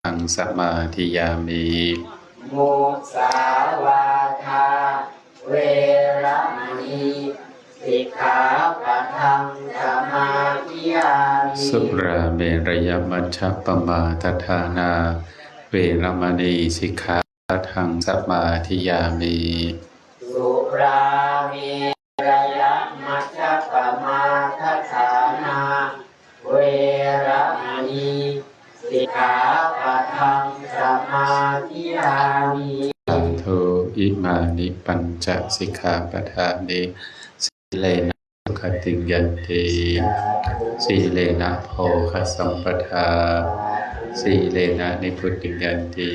ทังสมาธิยามิมุสาวาทาเวรมณีสิกขาปะทังสมาธิยามิสุราเมรยมัชฌัปปมาทฐานาเวรมณีสิกขาปะทังสมาธิยามิสุราเมรยมัชฌัปปมาทฐานาเวรมณีสิกขาปะทังสมาธิยามิสาธุอิมานิปัญจสิกขาปทานิสีเลนะสุขติยันติสีเลนะโภคสัมปทาสีเลนะนิพุติยันติ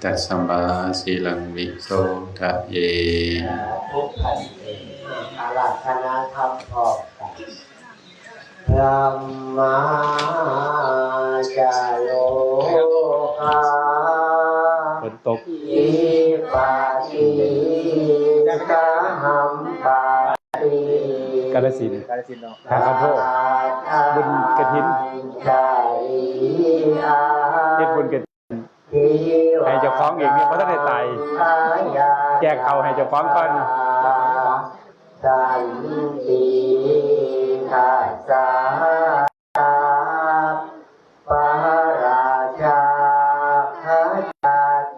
ตัสสมาสีลังวิโสทะเยพุทธันติอาราธนาธรรมพร้อมกันธัมมาจาโลภาฝนตกอิปาติกะหัมปาติกาฬสินธุ์เนาะทางอำเภอบุญกฐินเฮ็ดบุญกฐินให้เจ้าของเองเนี่ยบ่ทันได้ตายแจกเอาให้เจ้าของก่อนสันติทัสสะปะราชาทัจจ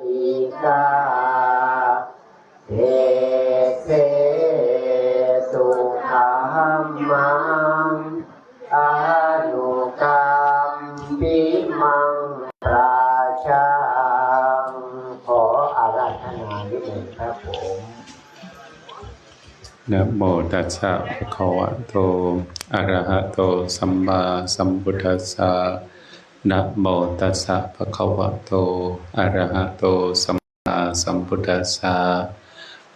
ติกาเทเสสุขัมมังอนุกัมปิมังราชาขออาราธนานิดหนึ่งครับผมนะโมตัสสะภะคะวะโตอะระหะโตสัมมาสัมพุทธัสสะนะโมตัสสะภะคะวะโตอะระหะโตสัมมาสัมพุทธัสสะ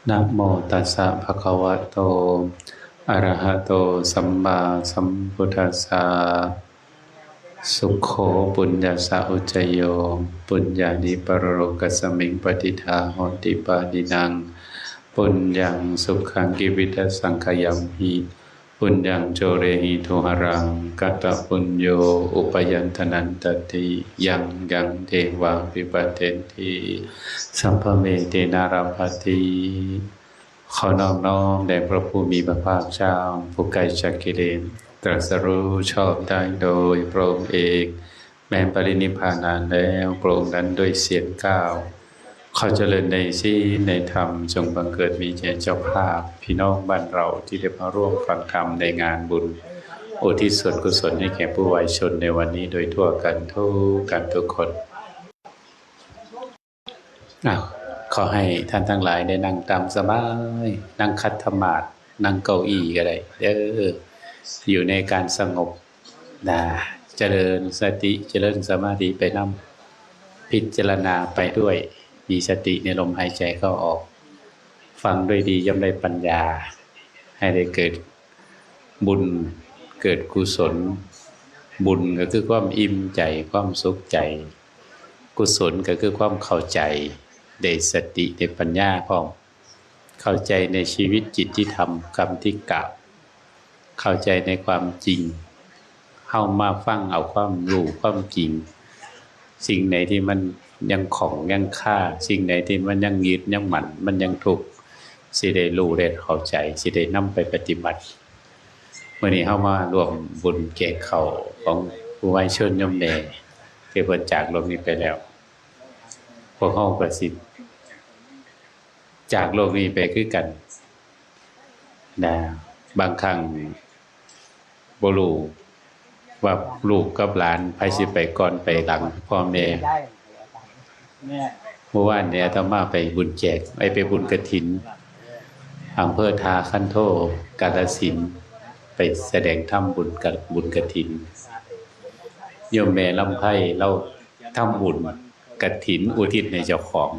นะโมตัสสะภะคะวะโตอะระหะโตสัมมาสัมพุทธัสสะสุขโขปุญญาสะอุจจโยปุญญานิปรโลกัสสมิงปฏิทาโหติปานินังปุญญังสุขังกิวิตสังขยัมหิปุญญังโจเรหิโทหรังกัตตปุญโยอุปยันธนันตติยังเทวังวิปัตเทนติสัมภเมเตนาราภติขอนอบน้อมแด่พระผู้มีพระภาคเจ้าผู้ไกลจากกิเลสตรัสรู้ชอบได้โดยพระองค์เองแม้ปรินิพพานนานแล้วพระองค์นั้นด้วยเสียงก้าวขอเจริญในศีลในธรรมจงบังเกิดมีแก่เจ้าภาพพี่น้องบ้านเราที่ได้มาร่วมฟังธรรมในงานบุญอุทิศส่วนกุศลให้แก่ผู้วายชนในวันนี้โดยทั่วกันทุกคนขอให้ท่านทั้งหลายได้นั่งตามสบายนั่งคัดธรรมาสน์นั่งเก้าอี้ก็ได้อยู่ในการสงบเจริญสติเจริญสมาธิไปนำพิจารณาไปด้วยมีสติในลมหายใจเข้าออกฟังด้วยดีย่อมได้ปัญญาให้ได้เกิดบุญเกิดกุศลบุญก็คือความอิ่มใจความสุขใจกุศลก็คือความเข้าใจได้สติได้ปัญญาพร้อมเข้าใจในชีวิตจิตที่ทำกรรมที่กล่าวเข้าใจในความจริงเข้ามาฟังเอาความรู้ความจริงสิ่งไหนที่มันยังของยังค่าสิ่งไหนที่มันยังยึดยังหมั่นมันยังทุกข์สิได้รู้ได้เข้าใจสิได้นำไปปฏิบัติมื้อนี้เฮามารวมบุญแก่เขาของผู้วายชนโยมแม่ที่เพิ่นจากโลกนี้ไปแล้วพวกเฮาก็สิจากโลกนี้ไปคือกันบางครั้งบ่รู้ว่าลูกกับหลานไผสิไปก่อนไปหลังพ่อแม่เมื่อวานเนี่ยอาตมาไปบุญแจกไปบุญกฐินอำเภอทาคันโทกาฬสินธุ์ไปแสดงธรรมบุญกฐินโยมแม่ลำไพเราทำบุญกฐินอุทิศให้เจ้าของ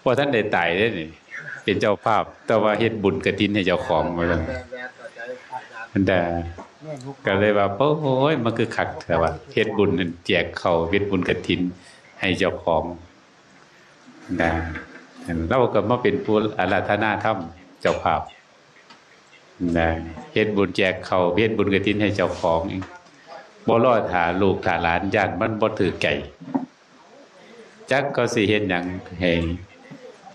พอท่านได้ตายได้นี่เป็นเจ้าภาพแต่ว่าเฮ็ดบุญกฐินให้เจ้าของเหมือนกันแต่ก็เลยว่าโอ้ยมันคือคักแท้ว่าเฮ็ดบุญแจกข้าวเฮ็ดบุญกฐินให้เจ้าของเราก็มาเป็นผู้อาราธนาธรรมเจ้าภาพเฮ็ดบุญแจกข้าวเฮ็ดบุญกฐินให้เจ้าของบ่รอท่าลูกท่าหลานญาติมันบ่ถือไก่ จักก็สิเฮ็ดหยังให้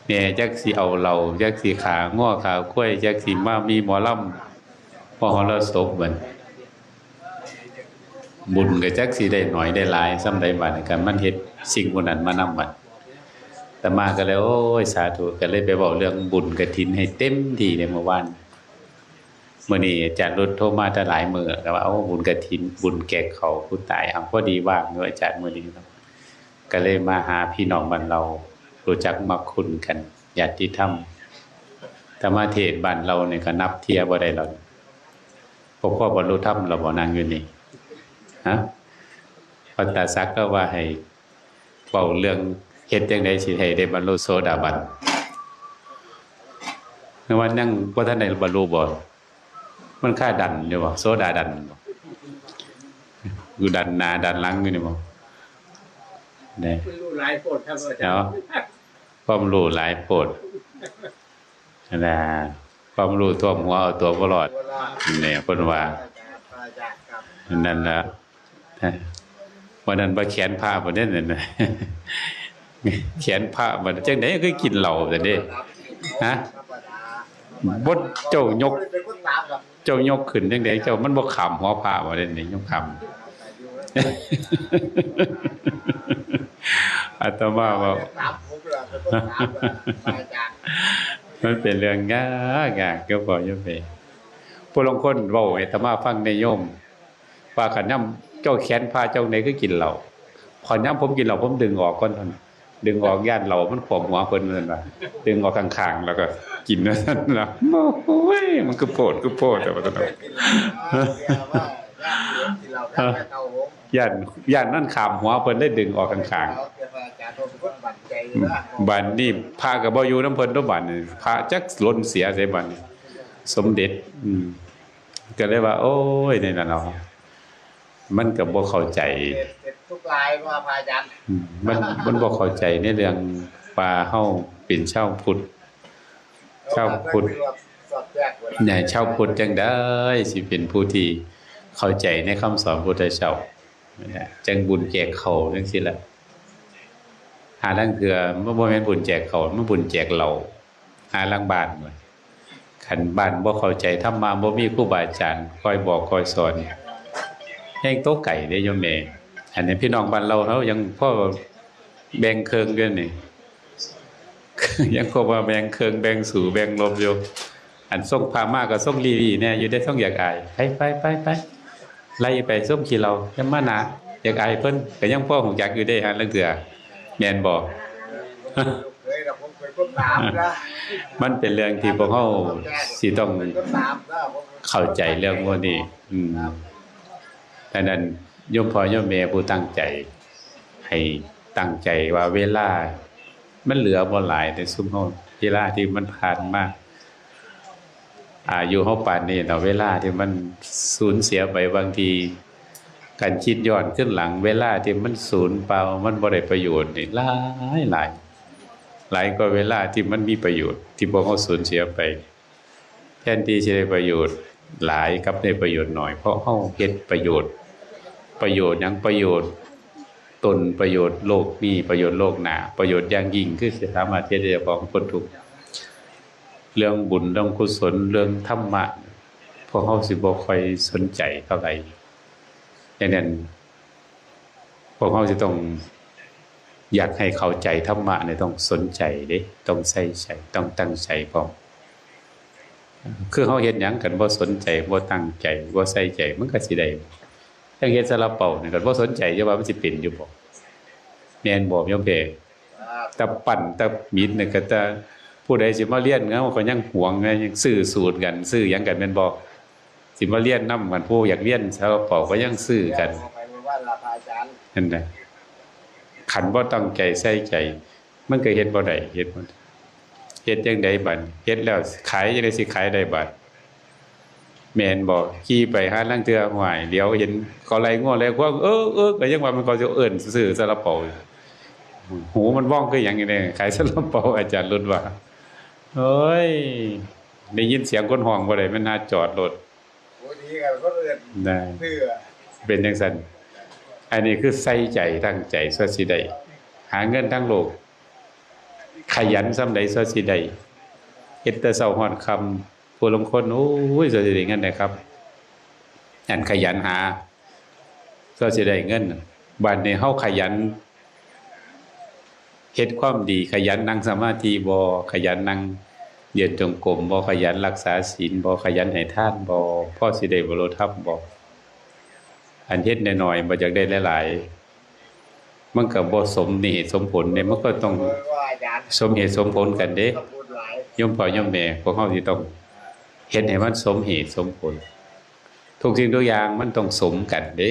แหน่จักสิเอาเหล้าจักสิขาง้อขากล้วยจักสิมามีหมอลำมหรสพบัดบุญก็จักสิได้น้อยได้หลายส่ำใดบัดก็มันเฮ็ดสิ่งพวกนั้นมานำบัดแต่มาก็เลยโอ้ยสาธุก็เลยไปเว้าเรื่องบุญกฐินให้เต็มที่ในเมื่อวานมื้อนี้อาจารย์รถโทรมาแต่หลายมื้อก็ว่าเอาบุญกฐินบุญแก่เขาผู้ตายพอดีว่างอยู่อาจารย์มื้อนี้ครับก็เลยมาหาพี่น้องบ้านเรารู้จักมักคุ้นกันญาติธรรมธรรมเทศน์บ้านเราเนี่ยก็นับเที่ยบ่ได้แล้วพวกพ่อบรรลุธรรมเราบ่นั่งอยู่นี่ฮะพระตาศักดิ์ก็ว่าให้เว้าเรื่องเฮ็ดจังได๋สิให้ได้บรรลุโสดาบันในวันยังบ่ทันได้บรรลุบ่มันค่าดันอยู่บ่โสดาดันบ่อยู่ดันหน้าดันหลังอยู่นี่บ่ได้รู้หลายโพดครับอาจารย์ความรู้หลายโพดนั่นล่ะความรู้ท่วมหัวเอาตัวบ่รอดนี่เพิ่นว่านั่นล่ะวันนั้นบ่แขนผ้าบ่ได้นั่นน่ะแขนผ้าบ่จังได๋คือกินเหล้าซั่นเด้ฮะบ่เจ้ายกขึ้นจังได๋เจ้ามันบ่ขำหัวผ้าบ่ได้นี่ยกขำอาตมาว่ามันเป็นเรื่องยากก็บ่อยู่ไปผู้ลางคนเว้าให้อาตมาฟังในโยมว่าคันยามเจ้าแขนผ้าเจ้าไหนคือกินเหล้าพอยามผมกินเหล้าผมดึงออกก่อนท่านดึงออกย่านเหล้ามันขวมหัวเพิ่นนั่นว่าดึงออกข้างๆแล้วก็กินนั่นล่ะโอ้ยมันคือโพดแต่ว่าต้องย่านนั่นขามหัวเพิ่นได้ดึงออกข้างๆบัดนี้พระก็บ่อยู่นำเพิ่นตัวบัดนี้พระจักล้นเสียใส่บัดนี้สมเด็จก็เลยว่าโอ้ยนี่น่ะเนาะมันก็บ่เข้าใจทุกรายว่าพระอาจารย์มันบ่เข้าใจในเรื่องว่าเฮาเป็นชาวพุทธเนี่ยชาวพุทธจังได๋สิเป็นผู้ที่เข้าใจในคำสอนพุทธเจ้าจังบุญแจกเขาจังซี่ล่ะหาลางเทื่อบ่แม่นบุญแจกเขามันบุญแจกเหล้าหาลางบ้านคันบ้านบ่เข้าใจธรรมะบ่มีครูบาอาจารย์คอยบอกคอยสอนแห่งโตไก่ได้โยมแม่อันนี้พี่น้องบ้านเราเฮายังพอแบ่งเครื่องกันนี่ ยังพอว่าแบ่งเครื่องแบ่งสู่แบ่งลมอยู่อันส่งพามาก็ส่งลีแน่อยู่ได้ส่งอยากอายไปไล่ไปส่งขี้เรายังมาหนาอยากอายเพิ่นก็ยังพอฮู้จักอยู่ได้หันลังเทื่อแม่นบ่ มันเป็นเรื่องที่พวกเฮาสิต้องเข้าใจเรื่องพวกนี้ดังนั้นโยมพ่อโยมแม่ผู้ตั้งใจให้ตั้งใจว่าเวลามันเหลือบ่หลายในซุมเฮาเวลาที่มันผ่านมาอายุเฮาปานนี้เนาะเวลาที่มันสูญเสียไปบางทีการคิดย้อนขึ้นหลังเวลาที่มันสูญเปล่ามันบ่ได้ประโยชน์นี่หลายกว่าเวลาที่มันมีประโยชน์ที่พวกเฮาสูญเสียไปแทนที่สิได้ประโยชน์หลายกับได้ประโยชน์น้อยเพราะเฮาเฮ็ดประโยชน์หยังประโยชน์ตนประโยชน์โลกนี้ประโยชน์โลกหน้าประโยชน์อย่างยิ่งคือสิสามารถเฮ็ดให้เจ้าของพ้นทุกข์เรื่องบุญเรื่องกุศลเรื่องธรรมะพวกเฮาสิบ่ค่อยสนใจเท่าไหร่ดังนั้นพวกเฮาสิต้องอยากให้เข้าใจธรรมะเนี่ยต้องสนใจเด้ต้องใส่ใจต้องตั้งใจพร้อมคือเฮาเฮ็ดหยังกันบ่สนใจบ่ตั้งใจบ่ใส่ใจมันก็สิได้จังเฮ็ดซาลาเปานี่ก็บ่สนใจจะว่ามันสิเป็นอยู่บ่แม่นบ่โยมเพ่แต่ปั่นแต่มีดนี่ก็แต่ผู้ใดสิมาเรียนเขาก็ยังหวงยังซื้อสูตรกันซื้อหยังกันแม่นบ่สิมาเรียนนำกันผู้อยากเรียนซาลาเปาก็ยังซื้อกันนั่นน่ะขันบ่ตั้งใจใส่ใจมันก็เฮ็ดบ่ได้เฮ็ดจังได๋บัดเฮ็ดแล้วขายจังได๋สิขายได้บัดแม่นบ่ขี่ไปหาลางเทื่อห้วยเดี๋ยวเห็นเขาไล่งัวไล่ควายก็ยังว่ามันก็สิเอิ้นซื้อซาลาเปาหูมันว่องคือหยังนี่แน่ขายซาลาเปาอาจารย์รุ่นว่าเฮ้ยได้ยินเสียงคนฮ้องบ่ได้มันน่าจอดรถโอ้ดีกันคนอื่นได้เป็นจังซั่นอันนี้คือใส่ใจตั้งใจซะสิได้ หาเงินทั้งโลกขยันส่ำใดซะสิได้เฮ็ดแต่เช้าฮอดค่ำผู้ลางคนโอ้ยซะสิได้เงินได้ครับอันขยันหาซะสิได้เงินบัดนี้เฮาขยันเฮ็ดความดีขยันนั่งสมาธิบ่ขยันนั่งเดินจงกรมบ่ขยันรักษาศีลบ่ขยันให้ทานบ่พอสิได้บรรลุธรรมบ่อันเฮ็ดน้อยๆบ่อยากได้หลายๆมันก็บ่สมเหตุสมผลเนี่ยมันก็ต้องสมเหตุสมผลกันเด้โยมพ่อโยมแม่พวกเฮาสิต้องเฮ็ดให้มันสมเหตุสมผลทุกสิ่งทุกอย่างมันต้องสมกันเด้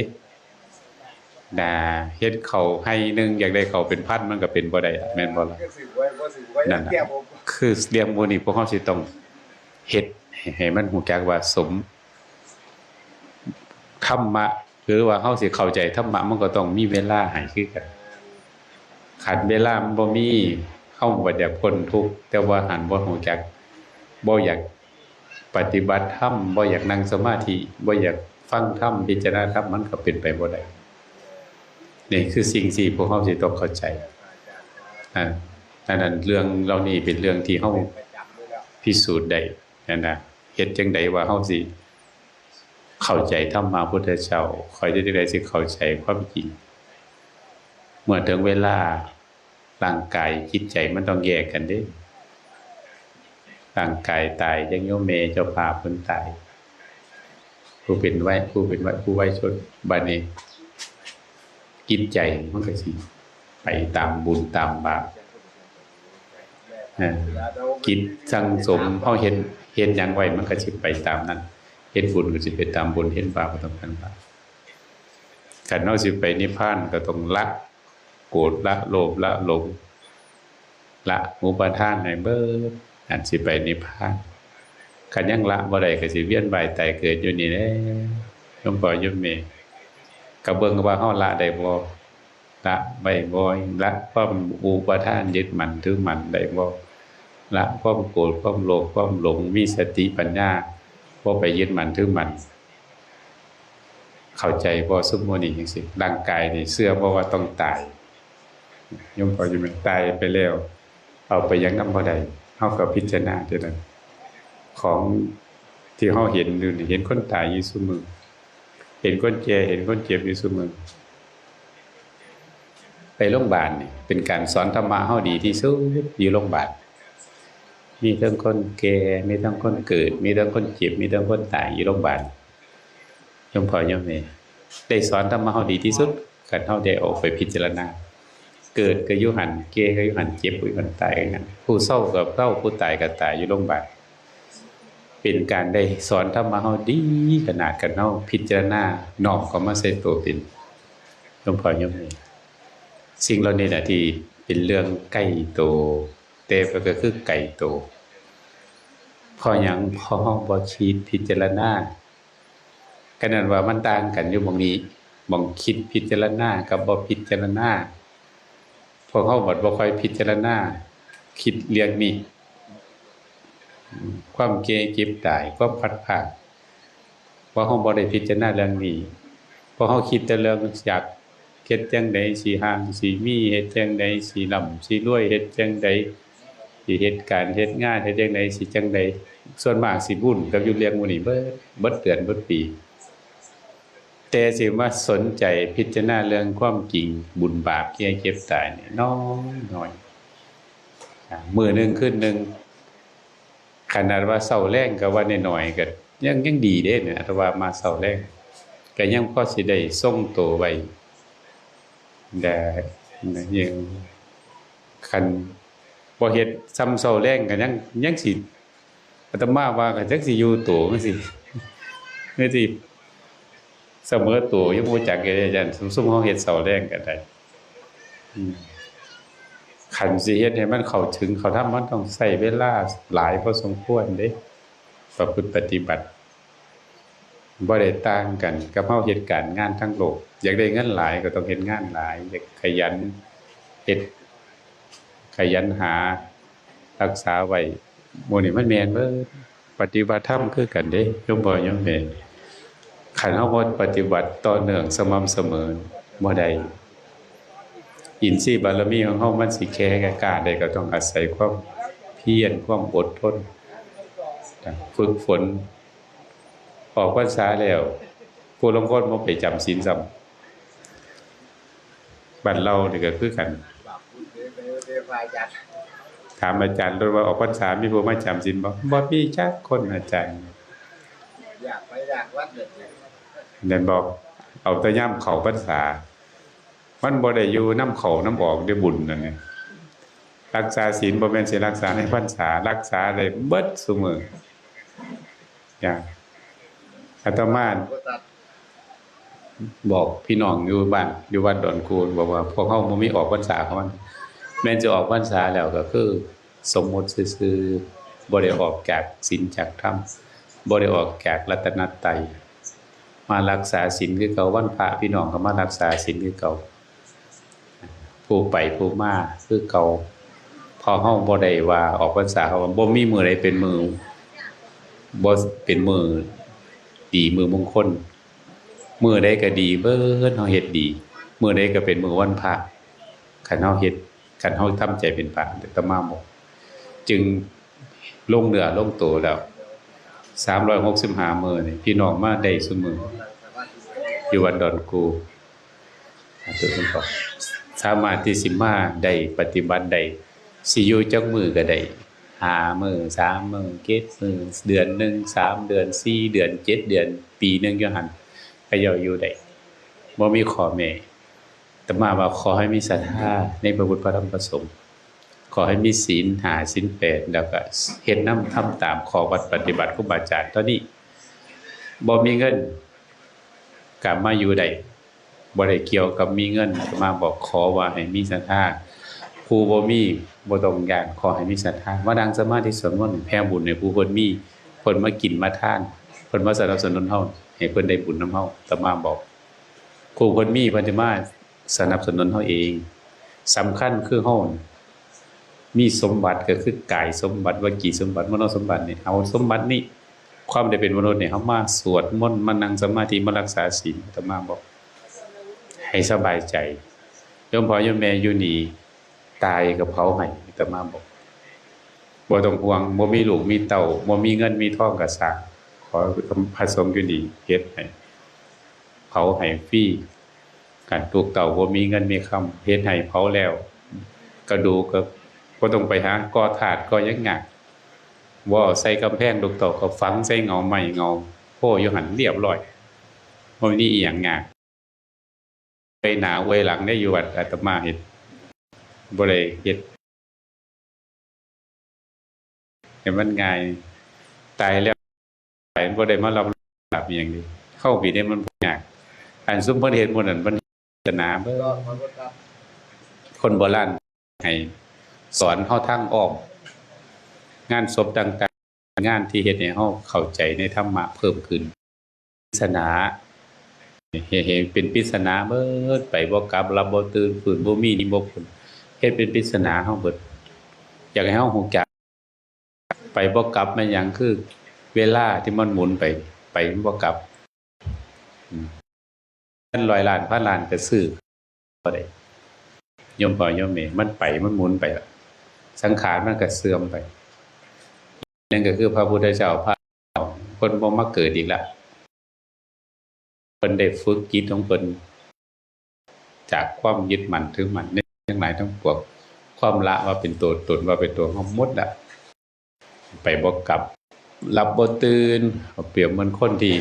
เฮ็ดข้าวให้นึงอยากได้ข้าวเป็นพันมันก็เป็นบ่ได้แม่นบ่ล่ะนั่นน่ะคือเรื่องพวกนี้พวกเฮาสิต้องเฮ็ดให้มันรู้จักว่าสมธรรมะหรือว่าเฮาสิเข้าใจธรรมะมันก็ต้องมีเวลาให้คือกันขาดเวลามันบ่มีเฮาบ่อยากพ้นทุกข์แต่ว่าหันบ่รู้จักบ่อยากปฏิบัติธรรมบ่อยากนั่งสมาธิบ่อยากฟังธรรมพิจารณาธรรมมันก็เป็นไปบ่ได้นี่คือสิ่งที่พวกเฮาสิต้องเข้าใจนั้นเรื่องเหล่านี้เป็นเรื่องที่เฮาพิสูจน์ได้นั่นน่ะเฮ็ดจังได๋ว่าเฮาสิเข้าใจธรรมะพุทธเจ้าค่อยได้สิเข้าใจความจริงเมื่อถึงเวลาร่างกายจิตใจมันต้องแยกกันเด้ร่างกายตายจังโยมแม่เจ้าภาพเพิ่นตายผู้เป็นไว้ผู้ไว้ชนบัดนี้จิตใจมันก็สิไปตามบุญตามบาปจิตสังสมเฮาเฮ็ดหยังไว้มันก็สิไปตามนั้นเฮ็ดบุญก็สิไปตามบุญเฮ็ดบาปก็ต้องตามบาปคันเฮาสิไปนิพพานก็ต้องละโกรธละโลภละหลงละอุปาทานให้เบิดอันสิไปนิพพานคันยังละบ่ได้ก็สิเวียนว่ายตายเกิดอยู่นี่แหละยมพ่อโยมแม่ก็เบิ่งว่าเฮาละได้บ่ละไว้บ่ละความอุปาทานยึดมั่นถือมั่นได้บ่ละความโกรธความโลภความหลงมีสติปัญญาบ่ไปยึดมั่นถือมั่นเข้าใจบ่ซุมื้อนี้จังซี่ร่างกายนี่เชื่อบ่ว่าต้องตายยมพ่อโยมแม่ตายไปแล้วเอาไปยังนำบ่ได้เฮาก็พิจารณาเท่านั้นของที่เฮาเห็นอยู่นี่เห็นคนตายอยู่ซุมื้อเห็นคนแก่เห็นคนเจ็บอยู่ซุมื้อไปโรงพยาบาลนี่เป็นการสอนธรรมะเฮาดีที่สุดอยู่โรงพยาบาลมีทั้งคนแก่มีทั้งคนเกิดมีทั้งคนเจ็บมีทั้งคนตายอยู่โรงพยาบาลยมพ่อโยมแม่ได้สอนธรรมะเฮาดีที่สุดคันเฮาได้ออกไปพิจารณาเกิดก็อยู่หั่นแก่ก็อยู่หั่นเจ็บก็อยู่หั่นตายก็อยู่หั่นผู้เฒ่าก็เฒ่าผู้ตายก็ตายอยู่โรงพยาบาลเป็นการได้สอนธรรมะเฮาดีขนาดกันเฮาพิจารณาน้อมเข้ามาใส่ตัวเป็นยมพ่อโยมแม่สิ่งเหล่านี้น่ะที่เป็นเรื่องใกล้ตัวแต่ก็คือไกลตัวเพราะหยังเพราะเฮาบ่คิดพิจารณาก็นั่นว่ามันต่างกันอยู่หม้องนี้หม้องคิดพิจารณากับบ่พิจารณาพวกเฮาบ่ค่อยพิจารณาคิดเรื่องนี้ความแก่เจ็บตายความพัดพรากเพราะเฮาบ่ได้พิจารณาเรื่องนี้เพราะเฮาคิดแต่เรื่องอยากเฮ็ดจังได๋สิห่างสิมีเฮ็ดจังได๋สิร่ำสิรวยเฮ็ดจังได๋สิเฮ็ดการเฮ็ดงานเฮ็ดจังได๋สิจังได๋ส่วนมากสิวุ่นกับอยู่เรื่องหมู่นี้เบิดเดือนเบิดปีแต่สิมาสนใจพิจารณาเรื่องความจริงบุญบาปแก่เจ็บตายนี่น้อยมื้อนึงคืนนึงขนาดว่าเช้าแลงก็ว่าน้อยๆก็ยังดีเด้เนี่ยถ้าว่ามาเช้าแลงก็ยังพอสิได้ทรงตัวไว้ได้ยังคันบ่เฮ็ดซ้ำเช้าแลงก็ยังสิอาตมาว่าก็จักสิอยู่ตัวจังซี่คือสิเสมอตัวยังบ่จักอาจารย์ซุ่มๆเฮาเฮ็ดเช้าแลงก็ได้คันสิเฮ็ดให้มันเข้าถึงเขาทำมันต้องใช้เวลาหลายพอสมควรเด้ประพฤติปฏิบัติบ่ได้ต่างกันกับเฮาเฮ็ดการงานทั้งโลกอยากได้เงินหลายก็ต้องเฮ็ดงานหลายอยากขยันเฮ็ดขยันหารักษาไว้หมู่นี้มันแม่นเบิดปฏิบัติธรรมคือกันเด้โยมพ่อโยมแม่คันเฮาบ่ปฏิบัติต่อเนื่องสม่ำเสมอบ่ได้ อินทรีย์บารมีของเฮามันสิแข็งกล้าได้ก็ต้องอาศัยความเพียรความอดทนฝึกฝนออกพรรษาแล้วผู้ลางคนบ่ไปจำศีลซ้ำบ้านเรานี่ก็คือกันถามอาจารย์ด้วยว่าออกพรรษามีผู้มาจำศีลบ่มีจักคนอาจารย์อยากไปอยากวัดเด็ดนั่นบอกเอาแต่ย่ำเข้าพรรษามันบ่ได้อยู่นำเข้านำออกด้วยบุญนั่นไงรักษาศีลบ่แม่นสิรักษาในพรรษารักษาได้เบิดซุมื้ออย่างอาตมาบอกพี่น้องอยู่บ้านอยู่วัดดอนคูนบอกว่าพวกเฮาบ่มีออกพรรษาเขามันแม้จะออกพรรษาแล้วก็คือสมมุติซื่อๆบ่ได้ออกจากศีลจากธรรมบ่ได้ออกจากรัตนตรัยมารักษาศีลคือเก่าวันพระพี่น้องก็มารักษาศีลคือเก่าผู้ไปผู้มาคือเก่าพอเฮาบ่ได้ว่าออกพรรษาเขาบ่มีมื้อใดเป็นมื้อบ่เป็นมื้อดีมื้อมงคลมื้อใดก็ดีเบิดเฮาเฮ็ดดีมื้อใดก็เป็นมื้อวันพระคันเฮาเฮ็ดคันเฮาทำใจเป็นพระอาตมาบอกจึงลงเนื้อลงตัวแล้ว365มื้อนี่พี่น้องมาได้ซุมื้ออยู่วัดดอนกูทุกคนก็สามารถที่สิมาได้ปฏิบัติได้สิอยู่จักมื้อก็ได้5มื้อ3มื้อ7มื้อเดือนหนึ่ง3เดือน4เดือน7เดือนปีนึงอยู่หั่นก็ย่ออยู่ได้บ่มีข้อแม้แต่มาว่าขอให้มีศรัทธาในพระพุทธพระธรรมพระสงฆ์ขอให้มีศีล5ศีล8แล้วก็เฮ็ดนำทำตามข้อวัดปฏิบัติครูบาอาจารย์เท่านี้บ่มีเงินก็มาอยู่ได้บ่ได้เกี่ยวกับมีเงินมาบอกขอว่าให้มีศรัทธาผู้บ่มีบ่ต้องการขอให้มีศรัทธามานั่งสมาธิสวดมนต์แผ่บุญให้ผู้เพิ่นมีเพิ่นมากินมาทานเพิ่นมาสนับสนุนเฮาให้เพิ่นได้บุญนำเฮาอาตมาบอกผู้เพิ่นมีเพิ่นจะมาสนับสนุนเฮาเองสำคัญคือเฮามีสมบัติก็คือกายสมบัติวจีสมบัติมโนสมบัตินี่เอาสมบัตินี้ความได้เป็นมนุษย์นี่เฮามาสวดมนต์มานั่งสมาธิมารักษาศีลอาตมาบอกให้สบายใจโยมพ่อโยมแม่อยู่นี่ตายก็เผาให้อาตมาบอกบ่ต้องห่วงบ่มีลูกมีเต้าบ่มีเงินมีทองก็สร้างขอพระสงฆ์อยู่นี่เฮ็ดให้เผาให้ฟรีการปลูกเต่าบ่มีเงินมีคำเฮ็ดให้เผาแล้วกระดูกก็บ่ต้องไปหาก่อถาดก่อหยังยากบ่ใส่กำแพงลูกเต่าก็ฝังใส่เงาไม้เงาโพอยู่หั่นเรียบร้อยบ่มีอีหยังยากไปหน้าไว้หลังได้อยู่วัดอาตมาเฮ็ดบ่ได้เฮ็ดให้มันง่ายตายแล้วไปบ่ได้มารับรับอีหยังนี่เข้าผิดได้มันยากอันซุมเพิ่นเฮ็ดหมดนั่นเพิ่นศาสนาเบิ่คนโบราณให้สอนเฮาทางอ้อมงานศพต่างๆงานที่เฮ็ดให้เฮาเข้าใจในธรรมะเพิ่มขึ้นปริศนาเฮ็ดเป็นปริศนาเบิดไปบ่กลับรับบ่ตื่นฟื้นบ่มีนิบ่พ้นเฮ็ดเป็นปริศนาเฮาเบิดอยากให้เฮาฮู้จักไปบ่กลับแม่นหยังคือเวลาที่มันหมุนไปมันบ่กลับมัน100ล้านพันล้านก็ซื้อบ่ได้โยมพ่อโยมแม่มันไปมันหมุนไปล่ะสังขารมันก็เสื่อมไปนั่นก็คือพระพุทธเจ้าพระเพิ่นบ่มาเกิดอีกแล้วเพิ่นได้ฝึกจิตของเพิ่นจากความยึดมั่นถือมั่นในทั้งหลายทั้งปวงความละว่าเป็นตัวตนว่าเป็นตัวของหมดละไปบ่กลับหลับบ่ตื่นเปรียบเหมือนคนที่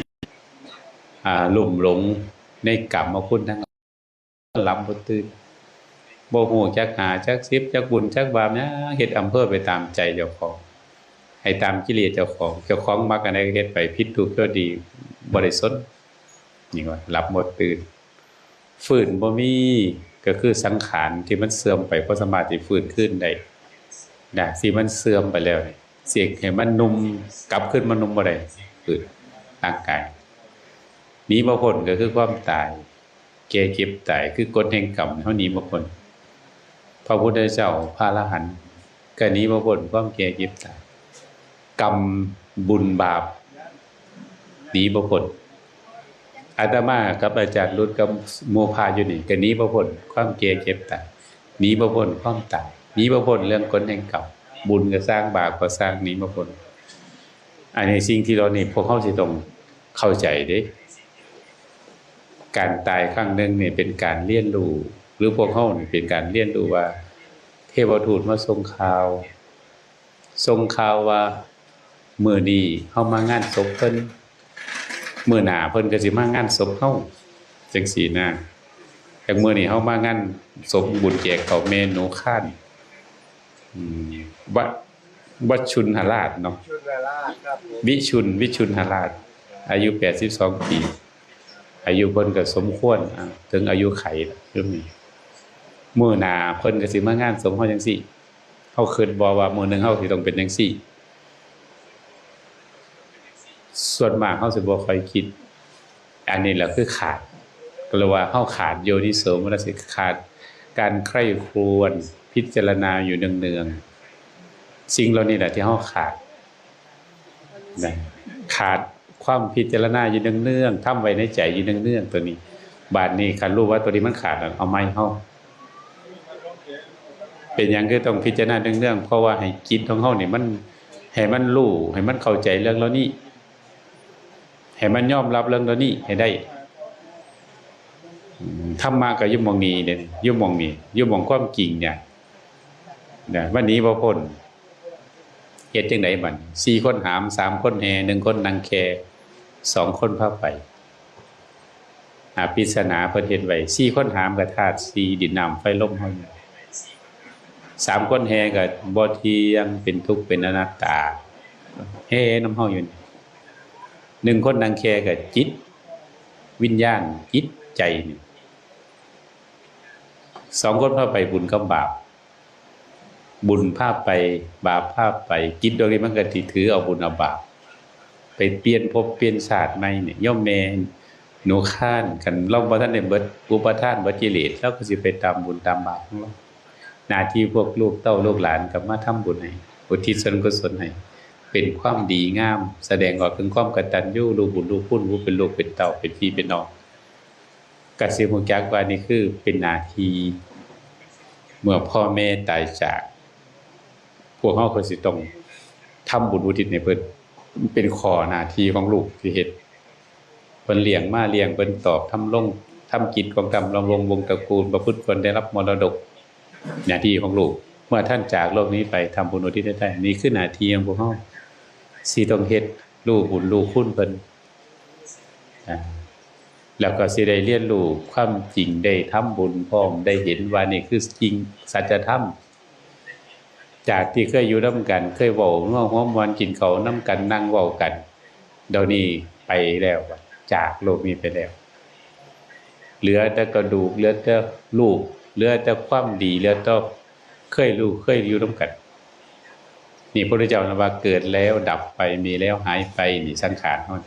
ลุ่มหลงในกรรมคุณทั้งหลับบ่ตื่นบ่ฮู้จักหาจักสิบจักบุญจักบาปนะเฮ็ดอำเภอไปตามใจเจ้าของให้ตามกิเลสเจ้าของมักอันใดก็เฮ็ดไปผิดถูกชั่วดีบ่ได้สนนี่ว่าหลับบ่ตื่นฟื้นบ่มีก็คือสังขารที่มันเสื่อมไปบ่สามารถสิฟื้นขึ้นได้นะสิมันเสื่อมไปแล้วสิให้มันหนุ่มกลับขึ้นมาหนุ่มบ่ได้คือร่างกายหนีบ่พ้นก็คือความตายแก่เจ็บตายคือกฎแห่งกรรมเฮาหนีบ่พ้นพระพุทธเจ้าพระอรหันต์ก็หนีบ่พ้นความแก่เจ็บตายกรรมบุญบาปหนีบ่พ้นอาตมากับอาจารย์รุดกับโมภาอยู่นี่ก็หนีบ่พ้นความแก่เจ็บตาย หนีบ่พ้นความตายหนีบ่พ้นเรื่องกฎแห่งกรรมบุญก็สร้างบาปก็สร้างหนีบ่พ้นอันนี้สิ่งที่เรานี่พวกเขาสิต้องเข้าใจเด้การตายครั้งหนึ่งเนี่ยเป็นการเรียนรู้หรือพวกเขาเนี่ยเป็นการเรียนรู้ว่าเทวทูตมาส่งข่าวว่ามื้อนี้เฮามางานศพเพิ่นมื้อหน้าเพิ่นก็สิมางานศพเฮาจังซี่นะแต่มื้อนี้เฮามางานศพบุญแจกข้าวแม่หนูข้านวัดชุนหราชเนาะวิชุนหราชอายุ82ปีอายุเพิ่นก็สมควรถึงอายุไขเรื่องนี้มื้อหน้าเพิ่นก็สิมางานศพเฮาจังซี่เฮาคิดบ่ว่ามื้อนึงเฮาสิต้องเป็นจังซี่ส่วนมากเฮาสิบ่ค่อยคิดอันนี้แหละคือขาดก็เลยว่าเฮาขาดโยนิโสมนสิขาดการใคร่ครวญพิจารณาอยู่เนืองๆสิ่งเหล่านี้แหละที่เฮาขาดนะขาดความพิจารณาอยู่เนืองๆทำไว้ในใจอยู่เนืองๆตัวนี้บาดนี้คันรู้ว่าตัวนี้มันขาดเอาไม้เฮาเป็นหยังคือต้องพิจารณาเนืองๆเพราะว่าให้จิตของเฮานี่มันให้มันรู้ให้มันเข้าใจเรื่องเหล่านี้ให้มันยอมรับเรื่องเหล่านี้ให้ได้ธรรมะก็อยู่หม้องนี้เด้อยู่หม้องนี้อยู่หม้องความจริงเนี่ยนะวันนี้บ่พ้นเฮ็ดจังได๋บัด4คนหาม3คนแห่1คนนั่งแค2คนพาไปปริศนาเพิ่นเฮ็ดไว้4คนหามก็ธาตุ4ดินน้ำไฟลมเฮา3คนแห่ก็บ่เที่ยงเป็นทุกข์เป็นอนัตตาแห่นำเฮาอยู่1คนนั่งแคก็จิตวิญญาณจิตใจนี่2คนพาไปบุญกับบาปบุญพาไปบาปพาไปจิตดวงนี้มันก็สิถือเอาบุญเอาบาปไปเปลี่ยนภพเปลี่ยนชาติใหม่เนี่ยย่อมแม่หนูข้านกันเราบ่ทันได้เบิดอุปทานบ่กิเลสเราก็สิไปตามบุญตามบาปของเราหน้าที่พวกลูกเต้าลูกหลานก็มาทำบุญให้อุทิศส่วนกุศลให้เป็นความดีงามแสดงออกถึงความกตัญญูรู้บุญรู้คุณรู้เป็นลูกเป็นเต้าเป็นพี่เป็นน้องก็สิรู้จักว่านี่คือเป็นหน้าที่เมื่อพ่อแม่ตายจากพวกเขาก็สิต้องทำบุญอุทิศให้เพิ่นเป็นข้อหน้าที่ของลูกที่เฮ็ดเพิ่นเลี้ยงมาเลี้ยงเพิ่นตอบทำกิจของกรรมลงวงตระกูลประพฤติควรได้รับมรดกหน้าที่ของลูกเมื่อท่านจากโลกนี้ไปทำบุญอุทิศได้นี่คือหน้าที่ของพวกเฮาสิต้องเฮ็ดรู้บุญรู้คุณเพิ่นแล้วก็สิได้เรียนรู้ความจริงได้ทำบุญพร้อมได้เห็นว่านี่คือจริงสัจธรรมจากที่เคยอยู่นำกันเคยเว้าร่วมหัวมวนกินข้าวนำกันนั่งเว้ากันเดี๋ยวนี้ไปแล้วจากโลกนี้ไปแล้วเหลือแต่กระดูกเหลือแต่รูปเหลือแต่ความดีเหลือแต่เคยรู้เคยอยู่นำกันนี่พระพุทธเจ้าว่าเกิดแล้วดับไปมีแล้วหายไปนี่สังขารเฮา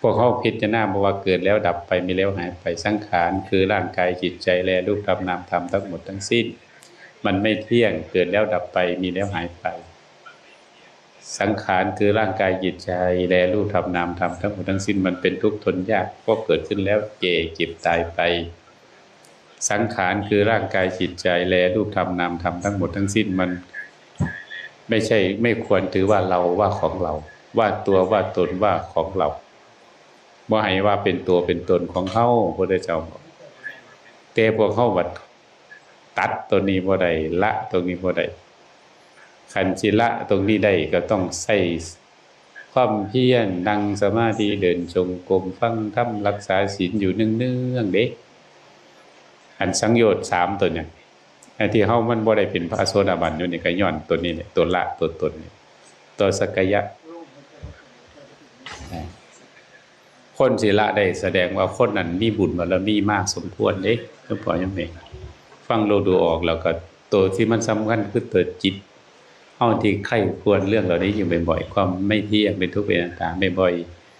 พวกเขาพิจารณาบอกว่าเกิดแล้วดับไปมีแล้วหายไปสังขารคือร่างกายจิตใจและรูปธรรมนามธรรมทั้งหมดทั้งสิ้นมันไม่เที่ยงเกิดแล้วดับไปมีแล้วหายไปสังขารคือร่างกายจิตใจและรูปธรรมนามธรรมทั้งหมดทั้งสิ้นมันเป็นทุกข์ทนยากเพราะเกิดขึ้นแล้วแก่เจ็บตายไปสังขารคือร่างกายจิตใจและรูปธรรมนามธรรมทั้งหมดทั้งสิ้นมันไม่ควรถือว่าเราว่าของเราว่าตัวว่าตนว่าของเราบ่ให้ว่าเป็นตัวเป็นตนของเฮาพระพุทธเจ้าบอกแต่พวกเฮาว่าตัดตัวนี้บ่ได้ละตรงนี้บ่ได้คันสิละตรงนี้ได้ก็ต้องใช้ความเพียรนั่งสมาธิเดินจงกรมฟังธรรมรักษาศีลอยู่เนืองๆเด้อันสังโยชน์3ตัวเนี่ยไอ้ที่เฮามันบ่ได้เป็นพระโสดาบันอยู่นี่ก็ย้อนตัวนี้แหละตัวละตัวตนนี่ตัวสักกายะคนสิละได้แสดงว่าคนนั้นมีบุญบารมีมากสมควรเด้ก็พอยังไงฟังดูออกแล้วก็ตัวที่มันสำคัญคือตัวจิตเฮาที่ใคร่ควรเรื่องเหล่านี้อยู่บ่อยๆความไม่เที่ยงเป็นทุกข์เป็นอนัตตาบ่อย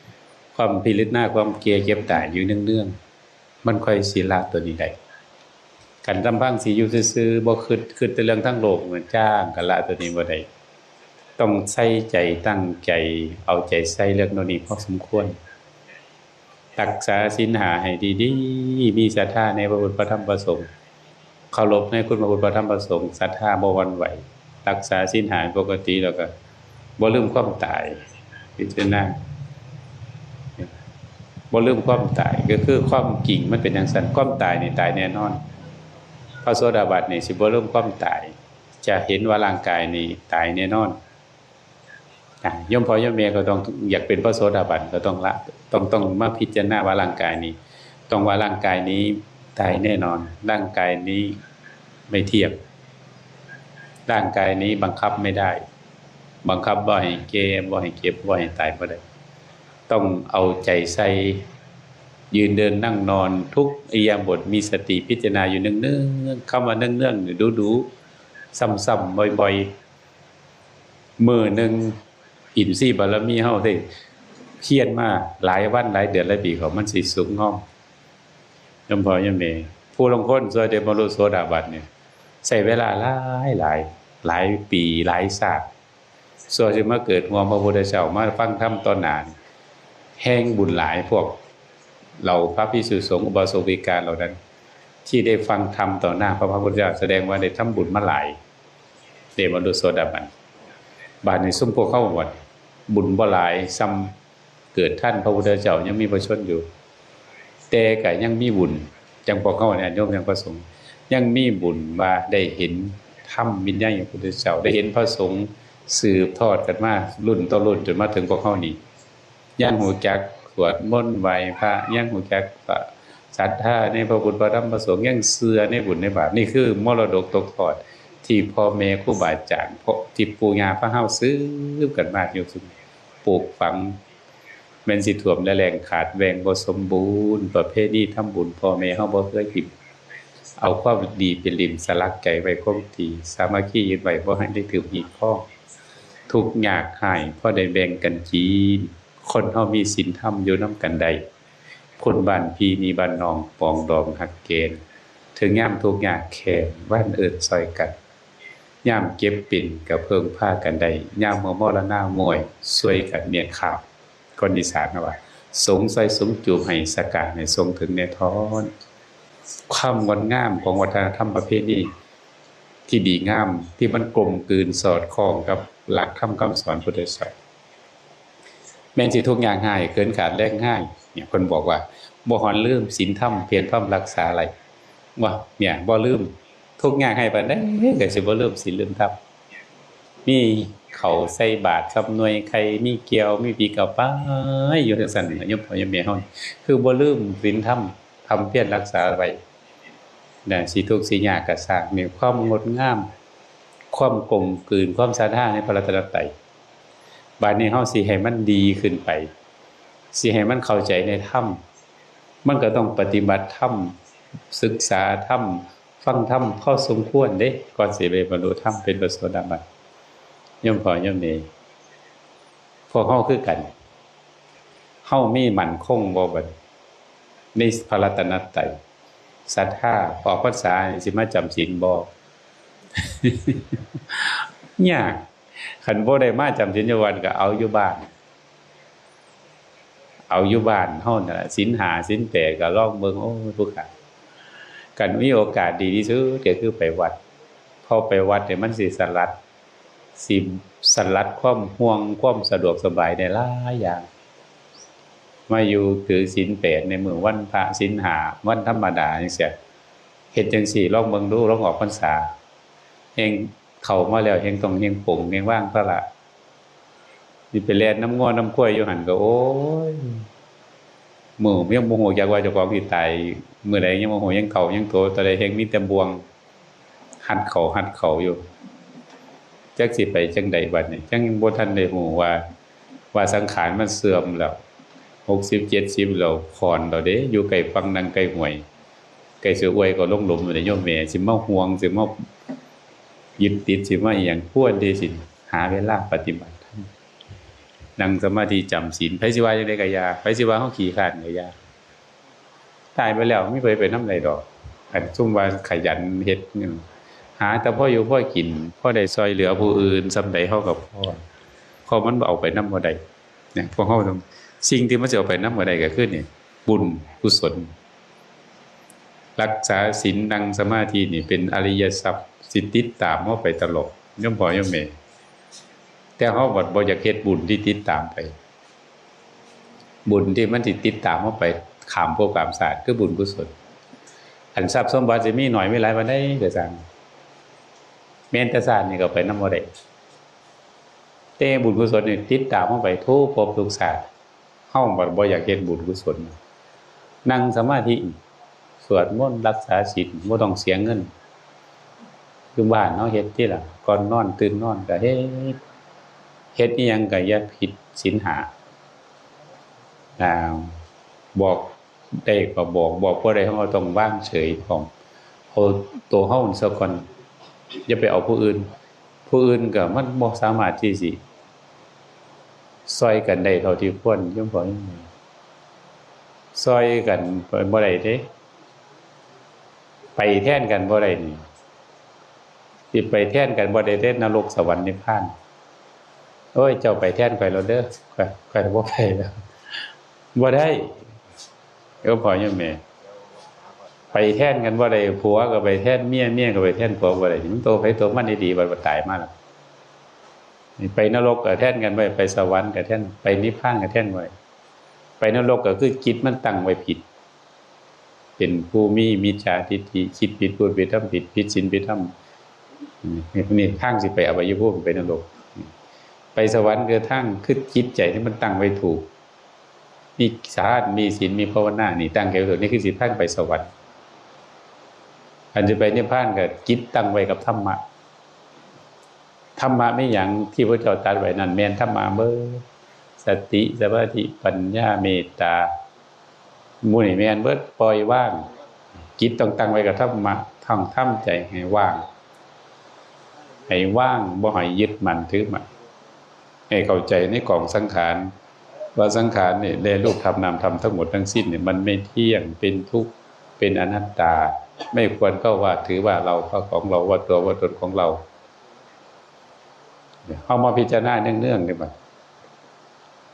ๆความพิริตหน้าความเกียจเก็บตายอยู่เนื่องๆมันค่อยสิละตัวนี้ได้กันลำพังสิอยู่ซื่อๆบ่คิดแต่เรื่องทั้งโลกเหมือนจ้างกันละตัวนี้บ่ได้ต้องใส่ใจตั้งใจเอาใจใส่เรื่องโน่นนี่พอสมควรรักษาศีล5ให้ดีๆมีศรัทธาในพระพุทธพระธรรมพระสงฆ์ เคารพในคุณพระพุทธพระธรรมพระสงฆ์ศรัทธาบ่หวั่นไหวรักษาศีลห้าปกติแล้วก็บ่ลืมความตายพิจารณาบ่ลืมความตายก็คือความจริงมันเป็นจังซั่นความตายนี่ตายแน่นอนพระโสดาบันนี่สิบ่ลืมความตายจะเห็นว่าร่างกายนี้ตายแน่นอนโยมพ่อโยมแม่ก็ต้องอยากเป็นพระโสดาบันก็ต้องละต้องมาพิจารณาว่าร่างกายนี้ต้องว่าร่างกายนี้ตายแน่นอนร่างกายนี้ไม่เที่ยงร่างกายนี้บังคับไม่ได้บังคับบ่ให้แก่บ่ให้เก็บบ่ให้ตายบ่ได้ต้องเอาใจใส่ยืนเดินนั่งนอนทุกอิริยาบถมีสติพิจารณาอยู่เนืองๆคำว่าเนืองๆดูๆซ้ำๆบ่อยๆมื้อนึงอินทรีย์บารมีเฮาได้เพียรมาหลายวันหลายเดือนหลายปีเขามันสิสุขงอมยมพ่อยมแม่ผู้ลางคนสวยได้บรรลุโสดาบันเนี่ยใช้เวลาหลายปีหลายชาติส่วนสิมาเกิดงอมพระพุทธเจ้ามาฟังธรรมตอนหน้าแห่งบุญหลายพวกเราพระภิกษุสงฆ์อุบาสกอุบาสิกาเหล่านั้นที่ได้ฟังธรรมต่อหน้าพระพุทธเจ้าแสดงว่าได้ทำบุญมาหลายได้บรรลุโสดาบันบาดนี้ซุมพวกเข้าหมดบุญบ่หลายซ้ำเกิดท่านพระพุทธเจ้ายังมีพระชนอยู่แต่ก็ยังมีบุญจังพวกเข้าเนี่ยโยมยังประสงค์ยังมีบุญว่าได้เห็นธรรมวิญญาณของพระพุทธเจ้าได้เห็นพระสงฆ์สืบทอดกันมารุ่นต่อรุ่นจนมาถึงพวกเข้านี้ยังหูจักสวดมนต์ไหว้พระยังหูจักศรัทธาในพระพุทธพระธรรมพระสงฆ์ยังเชื่อในบุญในบาปนี่คือมรดกตกทอดที่พ่อแม่ครูบาอาจารย์ที่ปู่ย่าพระเฮาซื้อกันมาอยู่ซุปลูกฝังแม่นสิท่วมและแรงขาดแวงบ่สมบูรณ์ประเพณีทำบุญพ่อแม่เฮาบ่เคยทิ่มเอาความดีเป็นริมสลักใจไว้คงที่สามัคคียึดไว้บ่ให้ได้ถือหีบข้อทุกข์ยากหายพอได้แบ่งกันกินคนเฮามีศีลธรรมอยู่นำกันได้คนบ้านพี่นี่บ้านน้องปองดองฮักเกณฑ์ถึงยามทุกข์ยากแค้นวันเอิ้นซอยกันยามเก็บปิ่นก็เพิ่งพากันได้ยามมรณะมวยช่วยกันเมียข่าวคนอีสานว่าสงใส่สงจูบให้สกาให้ทรงถึงในท้อนความงดงามของวัฒนธรรมประเพณีที่ดีงามที่มันกลมกลืนสอดคล้องกับหลักธรรมคำสอนพุทธศาสนาแม้นสิทุกอย่างง่ายเกินขาดแลกง่ายเนี่ยเพิ่นบอกว่าบ่ฮอนลืมศีลธรรมเพียรพร่ำรักษาอะไรว่าเนี่ยบ่ลืมทุกอย่างให้ปานใดก็สิบ่ลืมศีลลืมธรรมมีเขาใส่บาตรครับหน่วยใครมีเกี่ยวมีปีกระป้ายอยู่จังซั่นยมพ่อยมแม่เฮาคือบ่ลืมศีลธรรมทำเพียรรักษาไว้น่ะสิทุกข์สิยากก็สร้างมีความงดงามความกลมกลืนความศรัทธาในพระรัตนตรัยบัดนี้เฮาสิให้มันดีขึ้นไปสิให้มันเข้าใจในธรรมมันก็ต้องปฏิบัติธรรมศึกษาธรรมฟังธรรมพอสมควรเด้ก่อนสิไปบรรลุธรรมเป็นพระโสดาบันโยมพ่อโยมแม่พวกเฮาคือกันเฮามีมั่นคงบ่บัดในพระรัตนตรัยศรัทธาออกพรรษาสิมาจำศีลบ่ยากคันบ่ได้มาจำศีลอยู่วันก็เอาอยู่บ้านเฮานั่นล่ะศีล5ศีล8ก็ลองเบิ่งโอ้ผู้ขากันมีโอกาสดีที่สุดก็คือไปวัดพอไปวัดเนี่ยมันสิสลัดความห่วงความสะดวกสบายได้หลายอย่างมาอยู่ถือศีล8ในมื้อวันพระศีล5วันธรรมดาจังซี่เฮ็ดจังซี่ลองเบิ่งดูลองออกพรรษาแฮงเข้ามาแล้วแฮงต้องแฮงปลงแฮงวางพระละสิไปแล่นน้ำง้อน้ำกล้วยอยู่หั่นก็โอ้ยมื้อยังบ่ฮู้จักว่าเจ้าของสิตายมื้อใดยังบ่ฮู้ยังเข้ายังโตตอนใดแฮงมีแต่บวงหัดเข้าอยู่จักสิไปจังใดบัดนี้จังบ่ทันได้ฮู้ว่าสังขารมันเสื่อมแล้ว60 70แล้วคอนแล้วเด้อยู่ใกล้ฝั่งนั้นใกล้ห้วยใกล้สิอวยก็ลงหลุมอยู่ในโยมแม่สิมาห่วงสิมายึดติดสิมาอีหยังควรที่สิหาเวลาปฏิบัติธรรมนั่งสมาธิจำศีลไผสิว่าจังได๋ก็อย่าไผสิว่าเฮาขี้คร้านก็อย่าตายไปแล้วมีไปนำใดดอกอันซุ่มว่าขยันเฮ็ดนี่หาแต่พออยู่พอกินพอได้ช่วยเหลือผู้อื่นส่ำใดเฮาก็พอมันเอาไปนำบ่ได้เนี่ยพวกเฮาต้องสิ่งที่มันจะเอาไปนำบ่ได้ก็คือนี่บุญกุศล รักษาศีลนั่งสมาธินี่เป็นอริยทรัพย์สิติดตามเฮาไปตลอดย่อมพ่อย่อมแม่แต่เฮาบ่อยากเฮ็ดบุญที่ติดตามไปบุญที่มันสิติดตามเฮาไปข้ามภพข้ามชาติคือบุญกุศลอันทรัพย์สมบัติสิมีน้อยมีหลายปานใดก็ซั่นแม่นแต่ชาตินี่ก็ไปนำบ่ได้แต่บุญกุศลนี่ติดตามเฮาไปทุกภพทุกชาติเฮาบ่อยากเฮ็ดบุญกุศลนั่งสมาธิสวดมนต์รักษาศีลบ่ต้องเสียเงินอยู่บ้านเฮาเฮ็ดติล่ะก่อนนอนตื่นนอนก็เฮ็ดอิหยังก็อย่าผิดศีล5บอกได้ก็บอกบ่ได้เฮาต้องวางเฉยของเอาตัวเฮาซะก่อนอย่าไปเอาผู้อื่นก็มันบ่สามารถที่สิช่วยกันได้เท่าที่ควรย่อมบ่ช่วยกันบ่ได้เด้ไปแทนกันบ่ได้นี่สิไปแทนกันบ่ได้เด้นรกสวรรค์นิพพานโอ้ยเจ้าไปแทนข่อยแล้วเด้อข่อยบ่ไปแล้วบ่ได้พ่อย่อมแม่ไปแทนกันบ่ได้ผัวก็ไปแทนเมียก็ไปแทนผัวบ่ได้มันโตไปโตมันดีๆบ่ตายมาแล้วไปนรกก็แทนกันไว้ไปสวรรค์ก็แทนไปนิพพานก็แทนไว้ไปนรกก็คือจิตมันตั้งไว้ผิดเป็นผู้มีมิจฉาทิฏฐิคิดผิดพูดผิดทำผิดผิดศีลผิดธรรมนี่ทางสิไปอบายภูมิไปนรกไปสวรรค์คือทางคือจิตใจที่มันตั้งไว้ถูกมีศาสตร์มีศีลมีภาวนานี่ตั้งใจไว้ถูกนี่คือสิทางไปสวรรค์อันจะไปนิพพานก็จิตตั้งไว้กับธรรมะไม่หยังที่พระเจ้าตรัสไว้นั่นแม่นธรรมะเบ้อสติสมาธิปัญญาเมตตาหมู่นี่แม่นเบิดปล่อยวางจิตต้องตั้งไว้กับธรรมะท่องทำใจให้ว่างบ่ให้ยึดมั่นถือมั่นให้เข้าใจในกองสังขารว่าสังขารนี่แลรูปธรรมนามธรรมทั้งหมดทั้งสิ้นเนี่ยมันไม่เที่ยงเป็นทุกข์เป็นอนัตตาไม่ควรเข้าว่าถือว่าเราของเราว่าตัวว่าตนของเราเอามาพิจารณาเนื่องๆได้บ่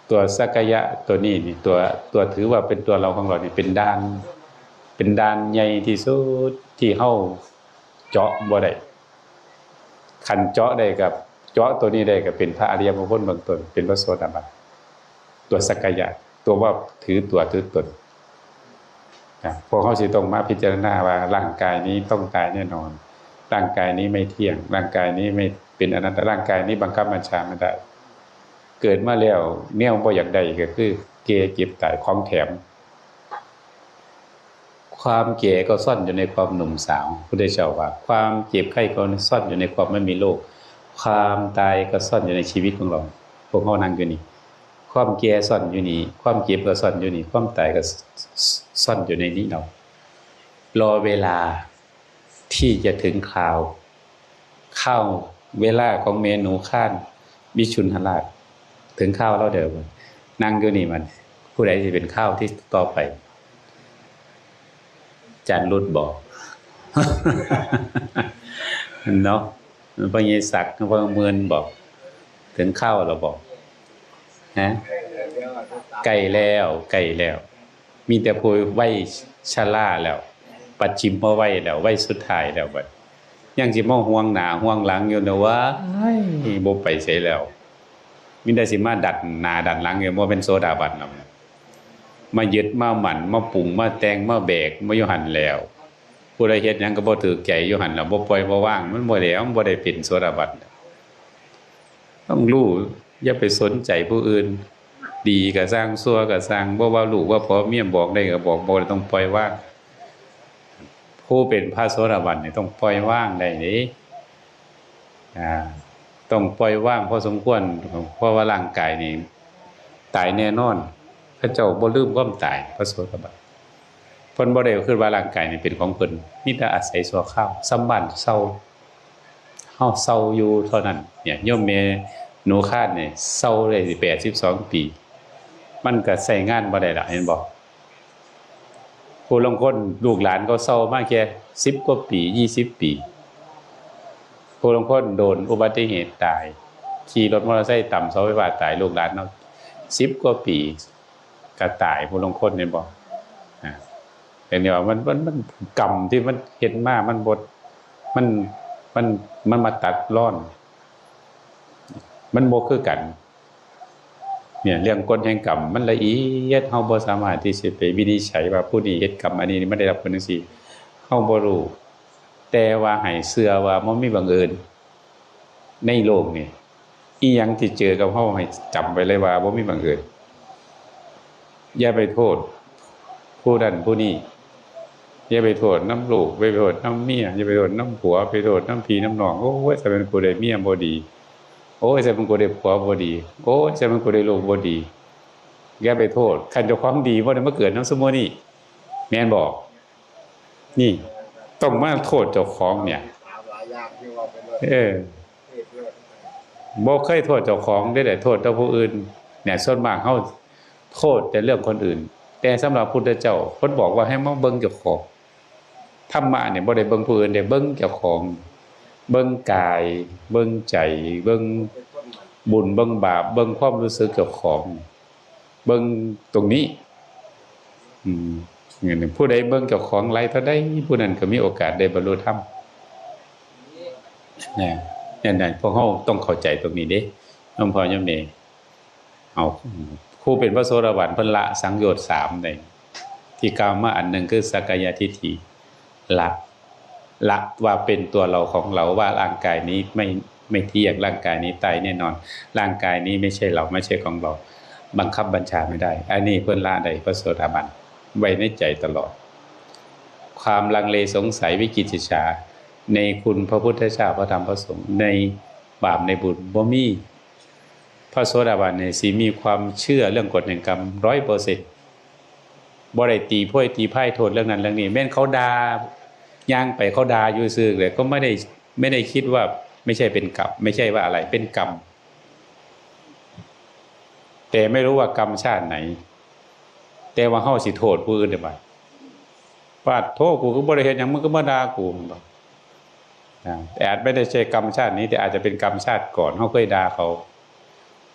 ตัวสักกายะตัวนี้นี่ตัวถือว่าเป็นตัวเราของเรานี่เป็นด่านใหญ่ที่สุดที่เฮาเจาะบ่ได้คันเจาะได้กับเจาะตัวนี้ได้ก็เป็นพระอริยมงคลเบื้องต้นเป็นพระโสดาบันตัวสักกายะตัวว่าถือตัวถือตนพวกเขาสิต้องมาพิจารณาว่าร่างกายนี้ต้องตายแน่นอนร่างกายนี้ไม่เที่ยงร่างกายนี้ไม่เป็นอนัตตาร่างกายนี้บังคับบัญชาไม่ได้เกิดมาแล้วแนวบ่อยากได้ก็คือแก่เจ็บตายของแถมความแก่ก็ซ่อนอยู่ในความหนุ่มสาวพุทธเจ้าว่าความเจ็บไข้ก็ซ่อนอยู่ในความไม่มีโรคความตายก็ซ่อนอยู่ในชีวิตของเราพวกเรานั่งอยู่นี่ความแก่ซ่อนอยู่นี่ความเจ็บก็ซ่อนอยู่นี่ความตายก็ซ่อนอยู่ในนี้เรารอเวลาที่จะถึงคราวเข้าเวลาของเมนูข้านวิชุนหราชถึงข้าวเราเดิมนั่งอยู่นี่มันผู้ใดจะเป็นข้าวที่ต่อไปจันรุดบอก เนาะพระเยศักดิ์พระเมือนบอกถึงข้าวเราบอกฮะไก่แล้วมีแต่ผู้ไว้ชราแล้วปัจฉิมมาไว้แล้วไว้สุดท้ายแล้วบัดยังสิมาห่วงหน้าห่วงหลังอยู่นะว่าบ่ไปไสแล้วมีแต่สิมาดัดหน้าดัดหลังอยู่บ่เป็นโสดาบันนำมายึดมาหมั่นมาปรุงมาแต่งมาแบกมาอยู่หั่นแล้วผู้ใดเฮ็ดหยังก็บ่ถูกใจอยู่หั่นแล้วบ่ปล่อยบ่วางมันบ่แล้วบ่ได้เป็นโสดาบันต้องรู้อย่าไปสนใจผู้อื่นดีก็สร้างชั่วก็สร้างบ่ว่าลูกว่าพ่อเมียบอกได้ก็บอกบ่ต้องปล่อยวางผู้เป็นพระโสดาบันนี่ต้องปล่อยวางได้นี่ต้องปล่อยวางพอสมควรเพราะว่าร่างกายนี่ตายแน่นอนพระเจ้าบ่ลืมความตายพระโสดาบันเพิ่นบ่ได้คิดว่าร่างกายนี่เป็นของเพิ่นมีแต่อาศัยชั่วคราวสัมบันเซาเฮาเซาอยู่เท่านั้นเนี่ยโยมแม่หนูคาดนี่เซาได้82ปีมันก็ใช้งานบ่ได้ล่ะเห็นบ่ผู้ลางคนลูกหลานก็เซามาแค่10กว่าปี20ปีผู้ลางคนโดนอุบัติเหตุตายขี่รถมอเตอร์ไซค์ต่ำเสาไฟฟ้าตายลูกหลานเนาะ10กว่าปีก็ตายผู้ลางคนเห็นบ่ เห็นว่ามันกรรมที่มันเฮ็ดมามันบดมันมันมันมาตัดร้อน มันบ่คือกันเนี่ยเรื่องกฎแห่งกรรมมันละเอียดเฮาบ่สามารถที่สิไปวินิจฉัยว่าผู้นี้เฮ็ดกรรมอันนี้มันได้รับผลจังซี่เฮาบ่รู้แต่ว่าให้เชื่อว่าบ่มีบังเอิญในโลกนี่อีหยังที่เจอกับเฮาให้จำไว้เลยว่าบ่มีบังเอิญอย่าไปโทษผู้นั้นผู้นี้อย่าไปโทษนำลูกไปโทษนำเมียอย่าไปโทษนำผัวไปโทษนำพี่นำน้องโอ้ยถ้าเป็นผู้ใดเมียบ่ดีโอ้ยถ้าเป็นผู้ใดผัวบ่ดีโอ้ยถ้าเป็นผู้ใดลูกบ่ดีอย่าไปโทษคันเจ้าของดีบ่ได้มาเกิดนำซุมื้อนี้แม่นบ่นี่ต้องมาโทษเจ้าของเนี่ยบ่เคยโทษเจ้าของได้แต่โทษแต่ผู้อื่นเนี่ยส่วนมากเฮาโทษแต่เรื่องคนอื่นแต่สำหรับพุทธเจ้าเพิ่นบอกว่าให้มาเบิ่งเจ้าของธรรมะเนี่ยบ่ได้เบิ่งผู้อื่นได้เบิ่งเจ้าของเบิ่งกายเบิ่งใจเบิ่งบุญเบิ่งบาปเบิ่งความรู้สึกเจ้าของเบิ่งตรงนี้งั้นผู้ใดเบิ่งเจ้าของหลายเท่าใดผู้นั้นก็มีโอกาสได้บรรลุธรรมนั่นพวกเฮาต้องเข้าใจตรงนี้เด้น้องพ่อยมแม่เอาผู้เป็นพระโสดาบันเพิ่นละสังโยชน์3ได้ที่กล่าวมาอันนึงคือสักกายทิฏฐิละว่าเป็นตัวเราของเราว่าร่างกายนี้ไม่เที่ยงร่างกายนี้ตายแน่นอนร่างกายนี้ไม่ใช่เราไม่ใช่ของเราบังคับบัญชาไม่ได้อันนี้เพิ่นละได้พระโสดาบันไว้ในใจตลอดความลังเลสงสัยวิจิกิจฉาในคุณพระพุทธเจ้าพระธรรมพระสงฆ์ในบาปในบุญบ่มีพระโสดาบันเนี่ยสิมีความเชื่อเรื่องกฎแห่งกรรม 100% บ่ได้ตีโพยตีไพ่โทษเรื่องนั้นเรื่องนี้แม้นเขาด่าย่างไปเขาด่าอยู่ซื่อเลยก็ไม่ได้คิดว่าไม่ใช่เป็นกรรมไม่ใช่ว่าอะไรเป็นกรรมแต่ไม่รู้ว่ากรรมชาติไหนแต่ว่าเฮาสิโทษผู้อื่นได้บ่ปาดโทษกูก็บ่ได้เฮ็ดหยังมึงก็มาด่ากูบ่แต่อาจไม่ได้ใช่กรรมชาตินี้แต่อาจจะเป็นกรรมชาติก่อนเฮาเคยด่าเขา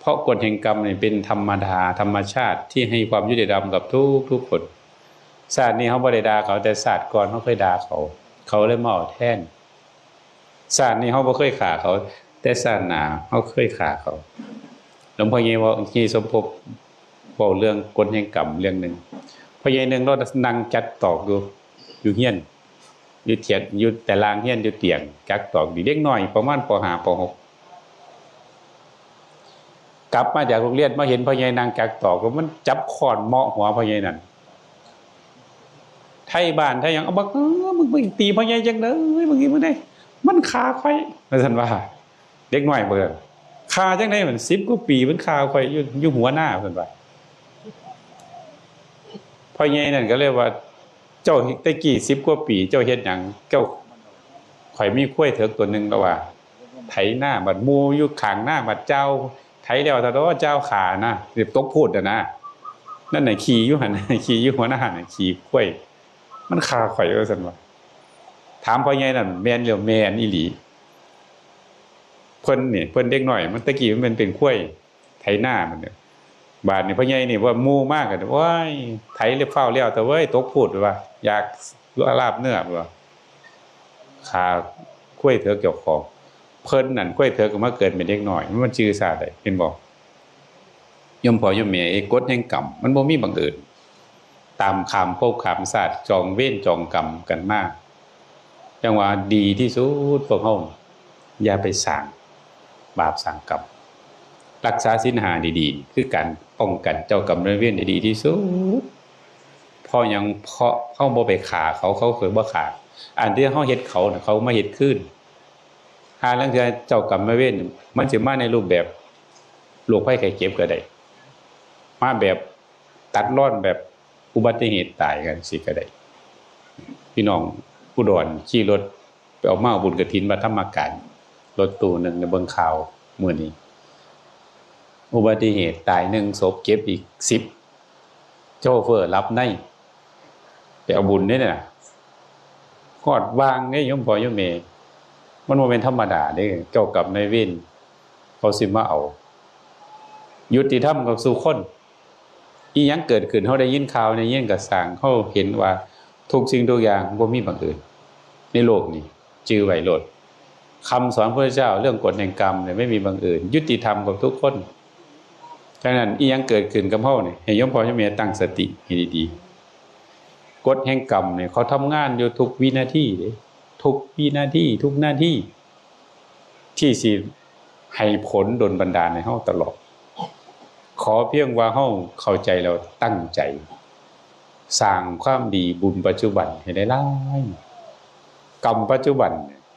เพราะกฎแห่งกรรมนี่เป็นธรรมดาธรรมชาติที่ให้ความยุติธรรมกับทุกคนชาตินี้เฮาบ่ได้ด่าเขาแต่ชาติก่อนเฮาเคยด่าเขาเลยมาเอาแทนชาตินี้เฮาบ่เคยฆ่าเขาแต่ชาติหน้าเฮาเคยฆ่าเขาหลวงพ่อใหญ่ว่าที่สมภพเว้าเรื่องกฎแห่งกรรมเรื่องนึงพ่อใหญ่นึงเรานั่งจัดตอกอยู่เฮียนอยู่เถียงอยู่แต่ลางเฮียนอยู่เตียงจักตอกดีเด็กน้อยประมาณป .5 ป .6 กลับมาจากโรงเรียนมาเห็นพ่อใหญ่นางจักตอกก็มันจับค้อนเหมาะหัวพ่อใหญ่นั่นไทบ้านไทหยังเอาบักมึงไปตีพ่อใหญ่จังเด้อมึงนี่มึงได้มันฆ่าข่อยว่าซั่นว่าเด็กน้อยเบิ่งฆ่าจังได๋มัน10กว่าปีมันฆ่าข่อยอยู่หัวหน้าเพิ่นว่าพ่อใหญ่นั่นก็เลยว่าเจ้าตะกี้10กว่าปีเจ้าเฮ็ดหยังเจ้าข่อยมีควายเถิกตัวนึงแล้วว่าไถหน้าบัดหมู่อยู่ข้างหน้าบัดเจ้าไถแล้วถ้าว่าเจ้าขานะสิตกพูดน่ะนะนั่นน่ะขี่อยู่หั่นขี่อยู่หัวหน้าน่ะขี่ควายมันฆ่าข่อยว่าซั่นว่าถามพ่อใหญ่นั่นแม่นแล้วแม่นอีหลีเพิ่นเด็กน้อยมันตะกี้มันเป็นควายไถหน้ามันเนี่ยบาดนี่พ่อใหญ่นี่ว่าหมู่มากกันว้ายไถเล็บเฝ้าแล้วแต่เว้ยตกพูดว่าอยากลาบเนื้อว่าขาคุ้ยเถอเกี่ยวของเพิ่นนั่นคุ้ยเถอก็มาเกิดเป็นเด็กน้อยมันชื่อซาได้เห็นบ่ยมพ่อยมแม่กฎแห่งกรรมมันบ่มีบังเอิญตามคำภพคำศาสตร์จองเว้นจองกรรมกันมาจังว่าดีที่สุดพวกเฮาอย่าไปสร้างบาปสร้างกรรมรักษาศีล5ดีๆคือการป้องกันเจ้ากรรมนายเวรได้ดีที่สุดเพราะเฮาบ่ไปฆ่าเขาเคยบ่ฆ่าอันที่เฮาเฮ็ดเขาน่ะเขามาเฮ็ดคืนหาลางเทื่อเจ้ากรรมนายเวรมันสิมาในรูปแบบโรคภัยไข้เจ็บก็ได้มาแบบตัดรอนแบบอุบัติเหตุตายกันสิก็ได้พี่น้องอุดรขี่รถไปออกมาบุญกฐินวัดธรรมกายรถตู้นึงในเบิ่งข่าวมื้อนี้อุบัติเหตุตาย1ศพเจ็บอีก10โชเฟอร์รับในไปเอาบุญนี่น่ะฮอดวางไงยมพ่อยมแม่มันบ่แม่นธรรมดาเด้เจ้ากรรมนายเวรเขาสิมาเอายุติธรรมกับสู่คนอีหยังเกิดขึ้นเฮาได้ยินข่าวได้ยินก็สร้างเฮาเห็นว่า ทุกสิ่งทุกอย่างบ่มีบังเอิญในโลกนี้จื้อไว้โลดคำสอนพระเจ้าเรื่องกฎแห่งกรรมเนี่ยไม่มีบังเอิญยุติธรรมกับทุกคนฉะนั้นอีหยังเกิดขึ้นกับเฮานี่ให้โยมพ่อโยมแม่ตั้งสติให้ดีๆกฎแห่งกรรมเนี่ยเขาทำงานอยู่ทุกวินาทีเด้ทุกวินาทีทุกนาทีที่สิให้ผลดลบันดาลให้เฮาตลอดขอเพียงว่าเฮาเข้าใจแล้วตั้งใจสร้างความดีบุญปัจจุบันให้ได้หลายกรรมปัจจุบัน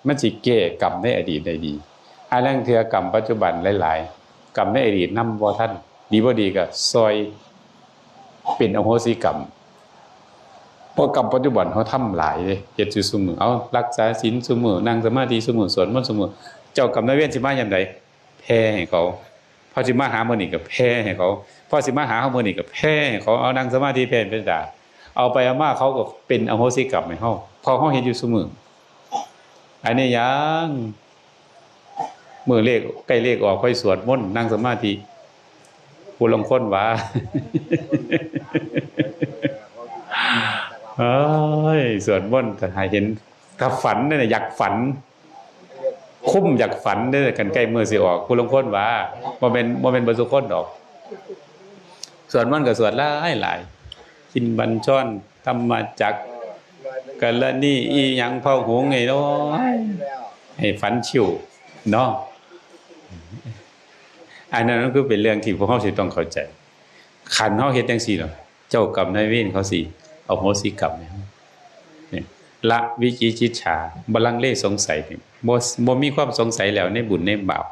มันสิแก้กรรมในอดีตได้ดีอันนั้นคือกรรมปัจจุบันหลายๆกรรมในอดีตนำบ่ทันดีบ่ดีก็ซอยเป็นอโหสิกรรมเพราะกรรมปัจจุบันเฮาทำหลายเด้เฮ็ดอยู่ซุมื้อเอารักษาศีลซุมื้อนั่งสมาธิซุมื้อสวดมนต์ซุมื้อเจ้ากรรมนายเวรสิมายามใดแพ้ให้เขาพอสิมาหามื้อนี้ก็แพ้ให้เขาพอสิมาหาเฮามื้อนี้ก็แพ้ให้เขาเอานั่งสมาธิแพ้เป็นดาเอาไปเอามาเขาก็เป็นอโหสิกรรมให้เฮาพอเฮาเฮ็ดอยู่ซุมื้ออันนี้ยังมื้อเลขใกล้เลขออกค่อยสวดมนต์นั่งสมาธิผู้ลางคนว่าเอ้ยสวดมนต์แต่ให้เห็นถ้าฝันนั่นน่ะอยากฝันคุ้มอยากฝันเด้อกันใกล้มื้อสิออกผู้ลางคนว่าบ่แม่นบ่ทุกคนดอกสวดมนต์ก็สวดหลายกินบัญชรธรรมจักรกะละนี่อีหยังเผาหงไงเนาะให้ฝันชิวเนาะอันนั้นก็เป็นเรื่องที่พวกเฮาสิต้องเข้าใจคันเฮาเฮ็ดจังซี่เนาะเจ้ากรรมนายเวรเขาสิเอาโหสิกรรมเนี่ยละวิจิกิจฉาบ่ลังเลสงสัยนี่บ่มีความสงสัยแล้วในบุญในบาป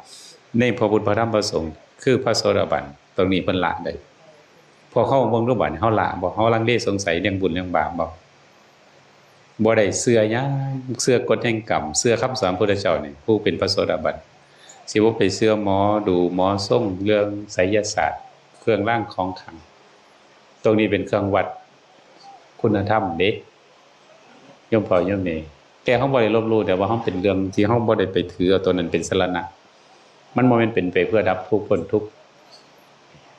ในพระพุทธพระธรรมพระสงฆ์คือพระโสดาบันตรงนี้เพิ่นละได้พอเฮาเบิ่งรูปบัดเฮาละบ่เฮาลังเลสงสัยเรื่องบุญเรื่องบาปบ่ได้เชื่อหยังเชื่อกฎแห่งกรรมเชื่อคำสอนพระพุทธเจ้านี่ผู้เป็นพระโสดาบันสิบ่ไปเชื่อหมอดูหมอทรงเรื่องไสยศาสตร์เครื่องรางของขลังตรงนี้เป็นเครื่องวัดคุณธรรมเด้โยมพ่อโยมแม่แกเฮาบ่ได้ลบหลู่แต่ว่าเฮาเป็นเรื่องที่เฮาบ่ได้ไปถือเอาตัวนั้นเป็นสรณะมันบ่แม่นเป็นไปเพื่อดับทุกข์พ้นทุกข์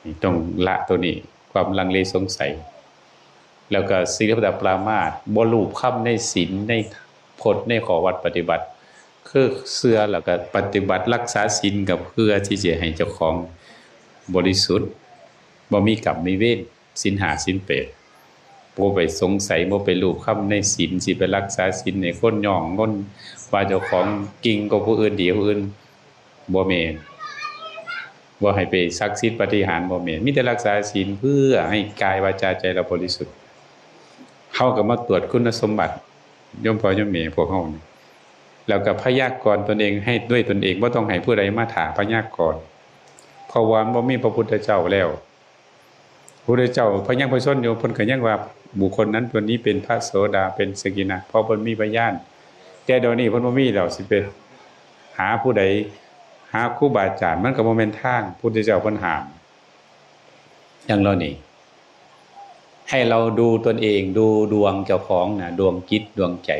นี่ต้องละตัวนี้ความลังเลสงสัยแล้วก็ศีลปปรามาสบ่รู้คำในศีลในพจน์ในข้อวัดปฏิบัติคือเชื่อแล้วก็ปฏิบัติรักษาศีลกับเพื่อที่จะให้เจ้าของบริสุทธิ์บ่มีกรรมมีเวรศีล5ศีล8บ่ไปสงสัยบ่ไปรู้คำในศีลสิไปรักษาศีลให้คนย่องคนว่าเจ้าของกิ่งกว่าผู้อื่นดีผู้อื่นบ่แม่นบ่ให้ไปศักดิ์สิทธิ์ปฏิหารย์บ่แม่นมีแต่รักษาศีลเพื่อให้กายวาจาใจเราบริสุทธิ์เฮาก็มาตรวจคุณสมบัติโยมพ่อโยมแม่พวกเฮานี่แล้วก็พยากรณ์ตนเองให้ด้วยตนเองบ่ต้องให้ผู้ใดมาถามพยากรณ์เพราะว่าบ่มีพระพุทธเจ้าแล้วพระพุทธเจ้าพระยังพระชนอยู่เพิ่นก็ยังว่าบุคคลนั้นตัวนี้เป็นพระโสดาเป็นสกินะเพราะเพิ่นมีพยานแต่เดี๋ยวนี้เพิ่นบ่มีแล้วสิไปหาผู้ใดหาครูบาอาจารย์มันก็บ่แม่นทางพุทธเจ้าเพิ่นห้ามอย่างเรานี่ให้เราดูตนเองดูดวงเจ้าของน่ะดวงจิตดวงใจ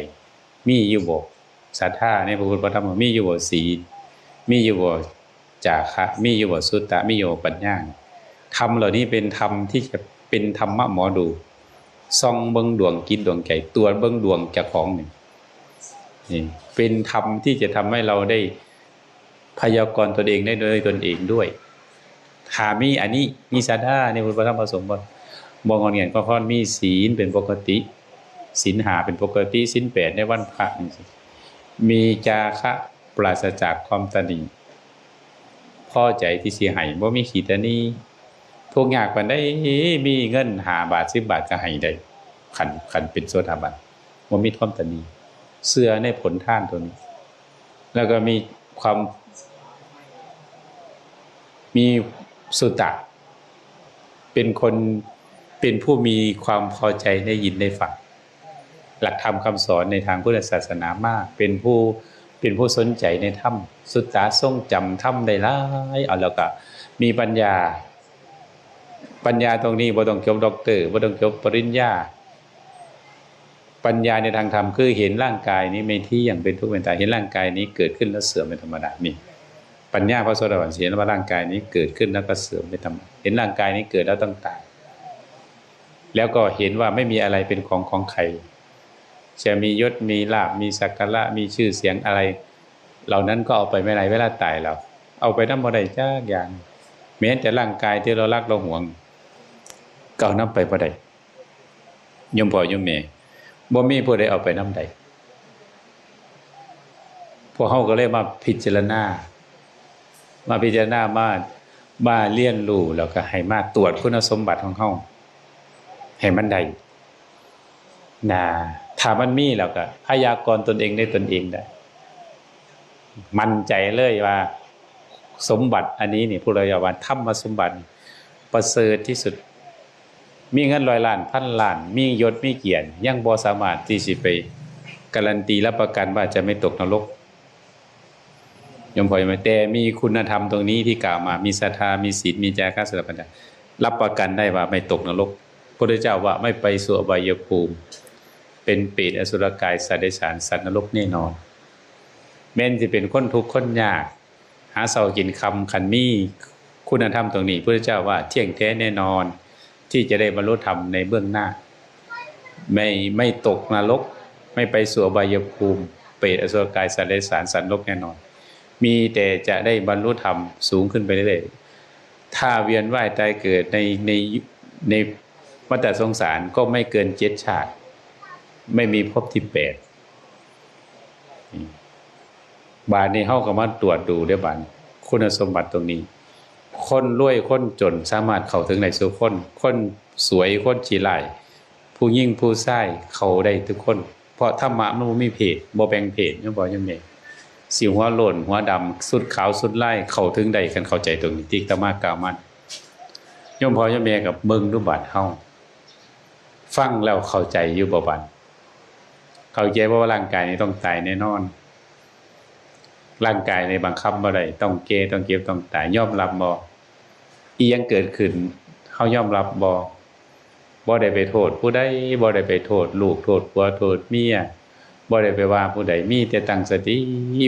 มีอยู่บ่ศรัทธาในพระพุทธพระธรรมมีอยู่บ่ศีลมีอยู่บ่จาคะมีอยู่บ่สุตตะมีอยู่บ่ปัญญาธรรมเหล่านี้เป็นธรรมที่จะเป็นธรรมะหมอดูส่องเบิ่งดวงจิตดวงใจตรวจเบิ่งดวงเจ้าของนี่เป็นธรรมที่จะทำให้เราได้พยากรณ์ตนเองได้โดยตนเองด้วยถ้ามีอันนี้มีศรัทธาในพุทธธรรมประสงค์บ่งอนเงียนก็พอมีศีลเป็นปกติศีล5เป็นปกติศีล8ในวันพระมีจาคะปราศจากความตณีพอใจที่สิให้บ่มีขีตนีทุกข์ยากปานใดมีเงิน5บาท10บาทก็ให้ได้คันเป็นโสดาบันบ่มีความตณีเชื่อในผลทานตัวนี้แล้วก็มีความมีสุตตะเป็นคนเป็นผู้มีความพอใจได้ยินได้ฟังหลักธรรมคำสอนในทางพุทธศาสนามากเป็นผู้สนใจในธรรมสุตตะทรงจำธรรมได้หลายเอาแล้วก็มีปัญญาตรงนี้บ่ต้องจบด็อกเตอร์บ่ต้องจบปริญญาปัญญาในทางธรรมคือเห็นร่างกายนี้ไม่เที่ยงเป็นทุกข์เป็นตายเห็นร่างกายนี้เกิดขึ้นแล้วเสื่อมเป็นธรรมดานี่ปัญญาพระโสดาบันเห็นว่าร่างกายนี้เกิดขึ้นแล้วก็เสื่อมเป็นธรรมดาเห็นร่างกายนี้เกิดแล้วต้องตายแล้วก็เห็นว่าไม่มีอะไรเป็นของใคร จะมียศมีลาภมีสักการะมีชื่อเสียงอะไรเหล่านั้นก็เอาไปไม่ได้เวลาตายแล้วเอาไปนำบ่ได้จักอย่างแม้แต่ร่างกายที่เรารักเราหวงก็เอานำไปบ่ได้โยมพ่อโยมแม่บ่มีผู้ใดเอาไปนำได้พวกเฮาก็เลยมาพิจารณามาเรียนรู้แล้วก็ให้มาตรวจคุณสมบัติของเฮาให้มันได้ถ้ามันมีแล้วก็พยากรณ์ตนเองได้ตนเองได้มั่นใจเลยว่าสมบัติอันนี้นี่พุทธยาวันธรรมสมบัติประเสริฐที่สุดมีเงิน100 ล้านพันล้านมียศมีเกียรติยังบ่สามารถที่สิไปการันตีรับประกันว่าจะไม่ตกนรกยมพอยังไม่แต่มีคุณธรรมตรงนี้ที่กล่าวมามีศรัทธามีศีลมีจาคะศีลปัญญารับประกันได้ว่าไม่ตกนรกพระพุทธเจ้าว่าไม่ไปสู่อบายภูมิเป็นเปรตอสุรกายสัตว์เดรัจฉานสัตว์นรกแน่นอนแม้นสิเป็นคนทุกข์คนยากหาเช้ากินค่ำคันมีคุณธรรมตรงนี้พระพุทธเจ้าว่าเที่ยงแท้แน่นอนที่จะได้บรรลุธรรมในเบื้องหน้าไม่ตกนรกไม่ไปสู่อบายภูมิเปรตอสุรกายสัตว์เดรัจฉานสัตว์นรกแน่นอนมีแต่จะได้บรรลุธรรมสูงขึ้นไปเรื่อยๆถ้าเวียนว่ายตายเกิดในวัฏสงสารก็ไม่เกิน7 ชาติไม่มีภพที่8บาดนี้เฮาก็มาตรวจดูได้บาดคุณสมบัติตรงนี้คนรวยคนจนสามารถเข้าถึงได้ทุกคนสวยคนขี้ร้ายผู้หญิงผู้ชายเข้าได้ทุกคนเพราะธรรมะมันบ่มีเพศบ่แบ่งเพศยมบ่ยมแม่สิหัวโล้นหัวดำสุดขาวสุดลายเข้าถึงได้กันเข้าใจตรงนี้ที่อาตมากล่าวมันโยมพ่อโยมแม่กับเบิ่งดูบัดเฮาฟังแล้วเข้าใจอยู่บ่บัดเข้าใจว่าร่างกายนี้ต้องตายแน่นอนร่างกายในบังคับบ่ได้ต้องแก่ต้องเก็บต้องตายยอมรับบ่อีหยังเกิดขึ้นเฮายอมรับบ่ได้ไปโทษผู้ใดบ่ได้ไปโทษลูกโทษผัวโทษเมียบ่ได้ไปว่าผู้ใดมีแต่ตั้งสติ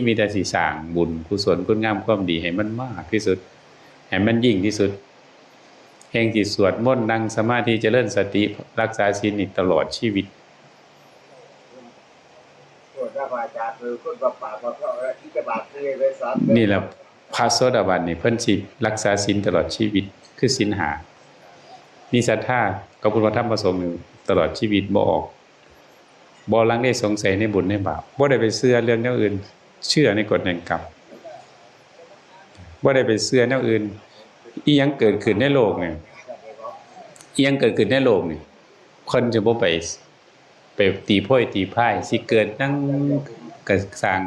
มีแต่สิสร้างบุญกุศลคุณงามความดีให้มันมากที่สุดให้มันยิ่งที่สุดแห่งที่สวดมนต์นั่งสมาธิเจริญสติรักษาศีลนี่ตลอดชีวิตนี่แหละพระโสดาบันนี่เพิ่นสิรักษาศีลตลอดชีวิตคือศีล5มีศรัทธากับพุทธธรรมประสงค์ตลอดชีวิตบ่ออกบ่ลังเลสงสัยในบุญในบาปบ่ได้ไปเชื่อเรื่องแนวอื่นเชื่อในกฎแห่งกรรมบ่ได้ไปเชื่อแนวอื่นอีหยังเกิดขึ้นในโลกนี่อีหยังเกิดขึ้นในโลกนี่คนจะบ่ไปตีโพยตีพายสิเกิดนั่งก็สร้าง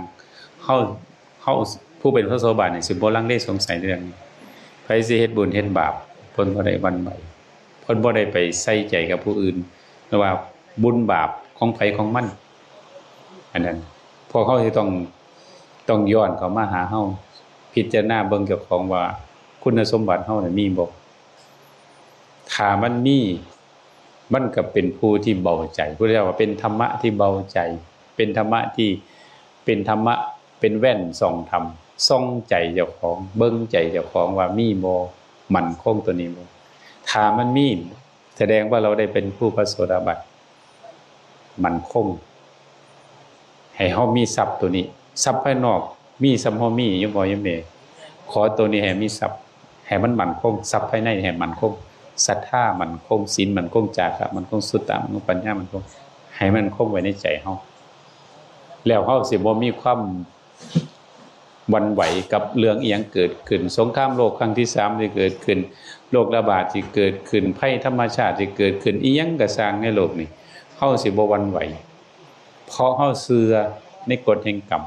เฮาผู้เป็นพระโสดาบันนี่สิบ่ลังเลสงสัยเรื่องนี้ไผสิเฮ็ดบุญเฮ็ดบาปเพิ่นบ่ได้หวั่นไหวเพิ่นบ่ได้ไปใส่ใจกับผู้อื่นหรือว่าบุญบาปของไผของมันอันนั้นพวกเฮาสิต้องย้อนเข้ามาหาเฮาพิจารณาเบิ่งเจ้าของว่าคุณสมบัติเฮาน่ะมีบ่ถ้ามันมีมันก็เป็นผู้ที่เบาใจพุทธเจ้าว่าเป็นธรรมะที่เบาใจเป็นธรรมะที่เป็นธรรมะเป็นแว่นส่องธรรมส่องใจเจ้าของเบิ่งใจเจ้าของว่ามีบ่มั่นคงตัวนี้บ่ถ้ามันมีแสดงว่าเราได้เป็นผู้พระโสดาบันมั่นคงให้เฮามีทรัพย์ตัวนี้ทรัพย์ภายนอกมีสำเฮามีอยู่บ่ยแม่ขอตัวนี้ให้มีทรัพย์ให้มันมั่นคงทรัพย์ภายในให้มั่นคงศรัทธามั่นคงศีลมั่นคงจาคะมั่นคงสุตตะมั่นคงปัญญามั่นคงให้มันคงไว้ในใจเฮาแล้วเฮาสิบ่มีความหวั่นไหวกับเรื่องอีหยังเกิดขึ้นสงครามโลกครั้งที่3ที่เกิดขึ้นโรคระบาดที่เกิดขึ้นภัยธรรมชาติที่เกิดขึ้นอีหยังก็สร้างในโลกนี้เฮาสิบ่หวั่นไหวเพราะเฮาเชื่อในกฎแห่งกรรม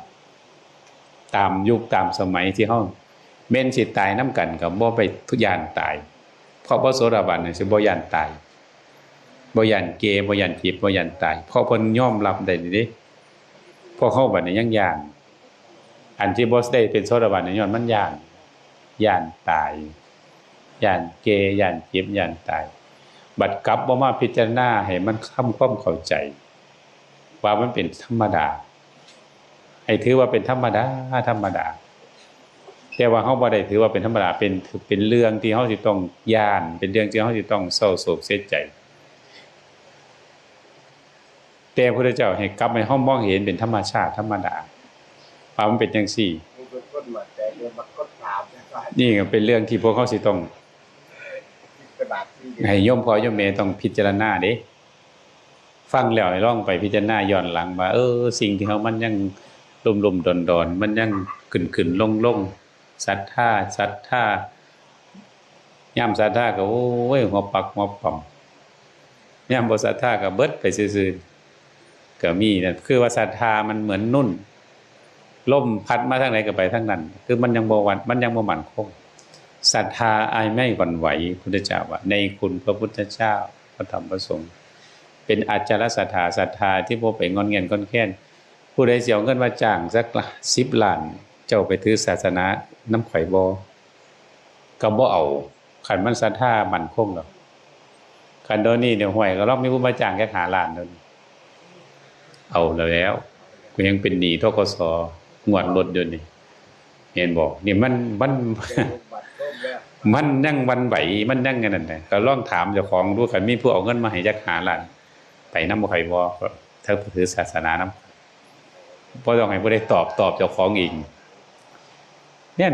ตามยุคตามสมัยที่เฮาแม่นสิตายนำกันก็บ่ไปทุย่านตายเพราะพระโสดาบันนี่สิบ่ย่านตายบ่ย่านเกบ่ย่านเจ็บบ่ย่านตายเพราะเพิ่นยอมรับได้นี่เด้พวกเฮาบัดนี้ยังย่านอันที่บ่ได้เป็นโสดาบันนี่ย้อนมันย่านตายย่านเกย่านเจ็บย่านตายบัดกลับบ่มาพิจารณาให้มันทำความเข้าใจว่ามันเป็นธรรมดาให้ถือว่าเป็นธรรมดาแต่ว่าเฮาบ่ได้ถือว่าเป็นธรรมดาเป็นเรื่องที่เฮาสิต้องย้านเป็นเรื่องที่เฮาสิต้องเศร้าโศกเสียใจ แต่พระพุทธเจ้าให้กลับให้เฮามองเห็นเป็นธรรมชาติธรรมดาว่ามันเป็นจังซี่มีคนมาแต่เดี๋ยวมันก็ถามนะครับ นี่ก็เป็นเรื่องที่พวกเขาสิต้อง กระดาษที่ ให้โยมพ่อโยมแม่ต้องพิจารณาเด้ฟังแล้วให้ลองไปพิจารณาย้อนหลังว่าสิ่งที่เฮามันยังลุ่มๆดอนๆมันยังขึ้นๆลงๆศรัทธายามศรัทธาก็โอ้ยหัวปักหัวป่อมยามบ่ศรัทธาก็เบิดไปซื่อๆก็มีนั่นคือว่าศรัทธามันเหมือนนุ่นลมพัดมาทางไหนก็ไปทางนั้นคือมันยังบ่มั่นคงศรัทธาอายไม่หวั่นไหวพุทธเจ้าว่าในคุณพระพุทธเจ้าพระธรรมพระสงฆ์เป็นอาจารศรัทธาที่บ่ไปงอนแงนก้อนแค้นผู้ใดสิเอาเงินมาจ้างสัก10 ล้านเจ้าไปถือศาสนาน้ำข่อยบ่ก็บ่เอาคันมันศรัทธามั่นคงดอกคันโดนี้เนี่ยห่วยก็ลองมีผู้มาจ้างแค่5 ล้านเด้อเอาแล้วกูยังเป็นหนี้ธกสงวดรถอยู่นี่เห็นบ่นี่มันมันยังวันไหวมันยังไงนั่นแหละก็ลองถามเจ้าของดูคันมีผู้เอาเงินมาให้จัก5 ล้านไปนำบ่ค่อยบ่ถ้าถือศาสนานำบ่ต้องให้ผู้ใดตอบเจ้าของเองเนี่ย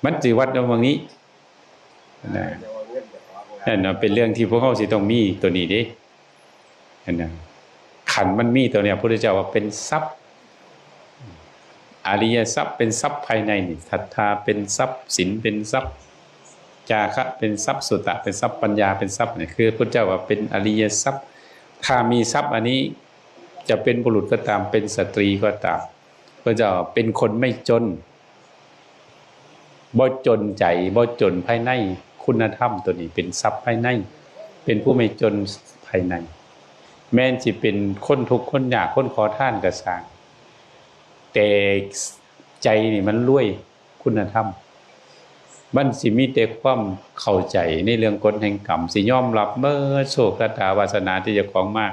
มันสิวัดเอาว่างี้นะนั่นน่ะเป็นเรื่องที่พวกเฮาสิต้องมีตัวนี้เด้นั่นน่ะขันมันมีตัวเนี้ยพระพุทธเจ้าว่าเป็นทรัพย์อริยทรัพย์เป็นทรัพย์ภายในนี่ศรัทธาเป็นทรัพย์ศีลเป็นทรัพย์จาคะเป็นทรัพย์สุตตะเป็นทรัพย์ปัญญาเป็นทรัพย์นี่คือพระเจ้าว่าเป็นอริยทรัพย์ถ้ามีทรัพย์อันนี้จะเป็นบุรุษก็ตามเป็นสตรีก็ตามพระเจ้าเป็นคนไม่จนบ่จนใจบ่จนภายในคุณธรรมตัวนี้เป็นทรัพย์ภายในเป็นผู้ไม่จนภายในแม้นสิเป็นคนทุกข์คนยากคนขอทานก็สร้างแต่ใจนี่มันรวยคุณธรรมมันสิมีแต่ความเข้าใจในเรื่องกฎแห่งกรรมสิยอมรับเมื่อโชคชะตาวาสนาที่เจ้าของมา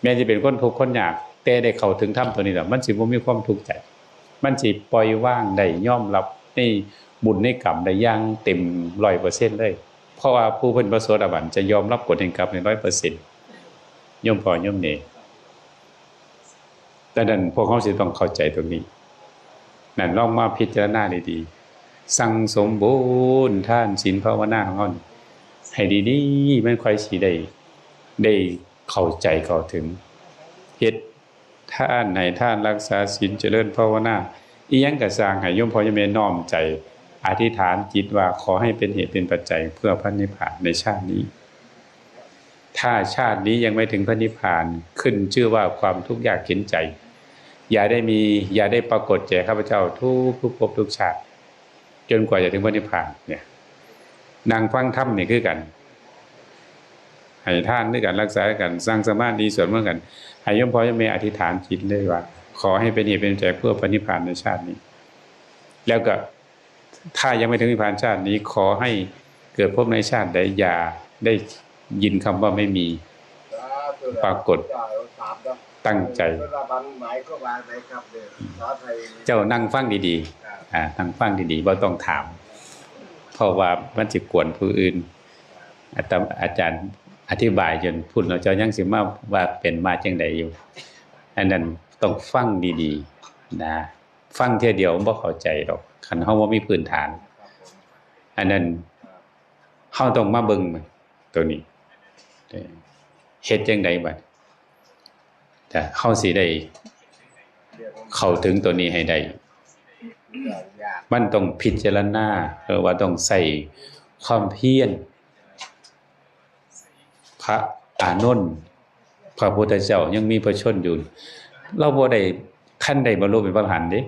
แม้จะเป็นคนทุกข์คนยากแต่ได้เข้าถึงธรรมตัวนี้แล้วมันสิบ่มีความทุกข์ใจมันสิปล่อยวางได้ยอมรับในบุญในกรรมได้อย่างเต็ม 100% เลยเพราะว่าผู้เพิ่นพระโสดาบันจะยอมรับกฎแห่งกรรมใน 100%ย่อมพอย่อมเนแต่นั้นพวกเขาสิต้องเข้าใจตรงนี้นั่นลองมาพิจารณาดีๆสั่งสมบุญทานศีลภาวนาของเฮาให้ดีๆมันค่อยสิได้เข้าใจเข้าถึงเฮ็ดทานให้ทานรักษาศีลเจริญภาวนาอีหยังก็สร้างให้โยมพ่อโยมแม่น้อมใจอธิษฐานจิตว่าขอให้เป็นเหตุเป็นปัจจัยเพื่อพระนิพพานในชาตินี้ถ้าชาตินี้ยังไม่ถึงพระนิพพานขึ้นชื่อว่าความทุกข์ยากเข็ญใจอย่าได้ปรากฏแก่ข้าพเจ้าทุกภพทุกชาติจนกว่าจะถึงพระนิพพานเนี่ยนั่งฟังธรรมนี่คือกันให้ทานด้วยกันรักษาด้วยกันสร้างสมาธิสวดมนต์กันให้โยมพ่อโยมแม่อธิษฐานจิตเลยว่าขอให้เป็นเหตุเป็นปัจจัยเพื่อพระนิพพานในชาตินี้แล้วก็ถ้ายังไม่ถึงนิพพานชาตินี้ขอให้เกิดพบในชาติใดอย่าได้ยินคำว่าไม่มีปรากฏตั้งใจเจ้านั่งฟังดีๆนั่งฟังดีๆบ่ต้องถามเพราะว่ามันสิกวนผู้อื่นอาจารย์อธิบายจนพูดแล้วเจ้ายังสิมาว่าเป็นมาจังไดอยู่อันนั้นต้องฟังดีๆนะฟังเทื่อเดียวบ่เข้าใจดอกคันเฮาบ่มีพื้นฐานอันนั้นเฮาต้องมาเบิ่งตัวนี้เฮ็ดจังไดบัดแต่เฮาสิได้เข้าถึงตัวนี้ให้ได้มันต้องพิจารณาว่าต้องใส่ความเพียรพระอานนท์พระพุทธเจ้ายังมีพระชนอยู่เราบ่ได้ขั้นใดบรรลุเป็นพระอรหันต์เด้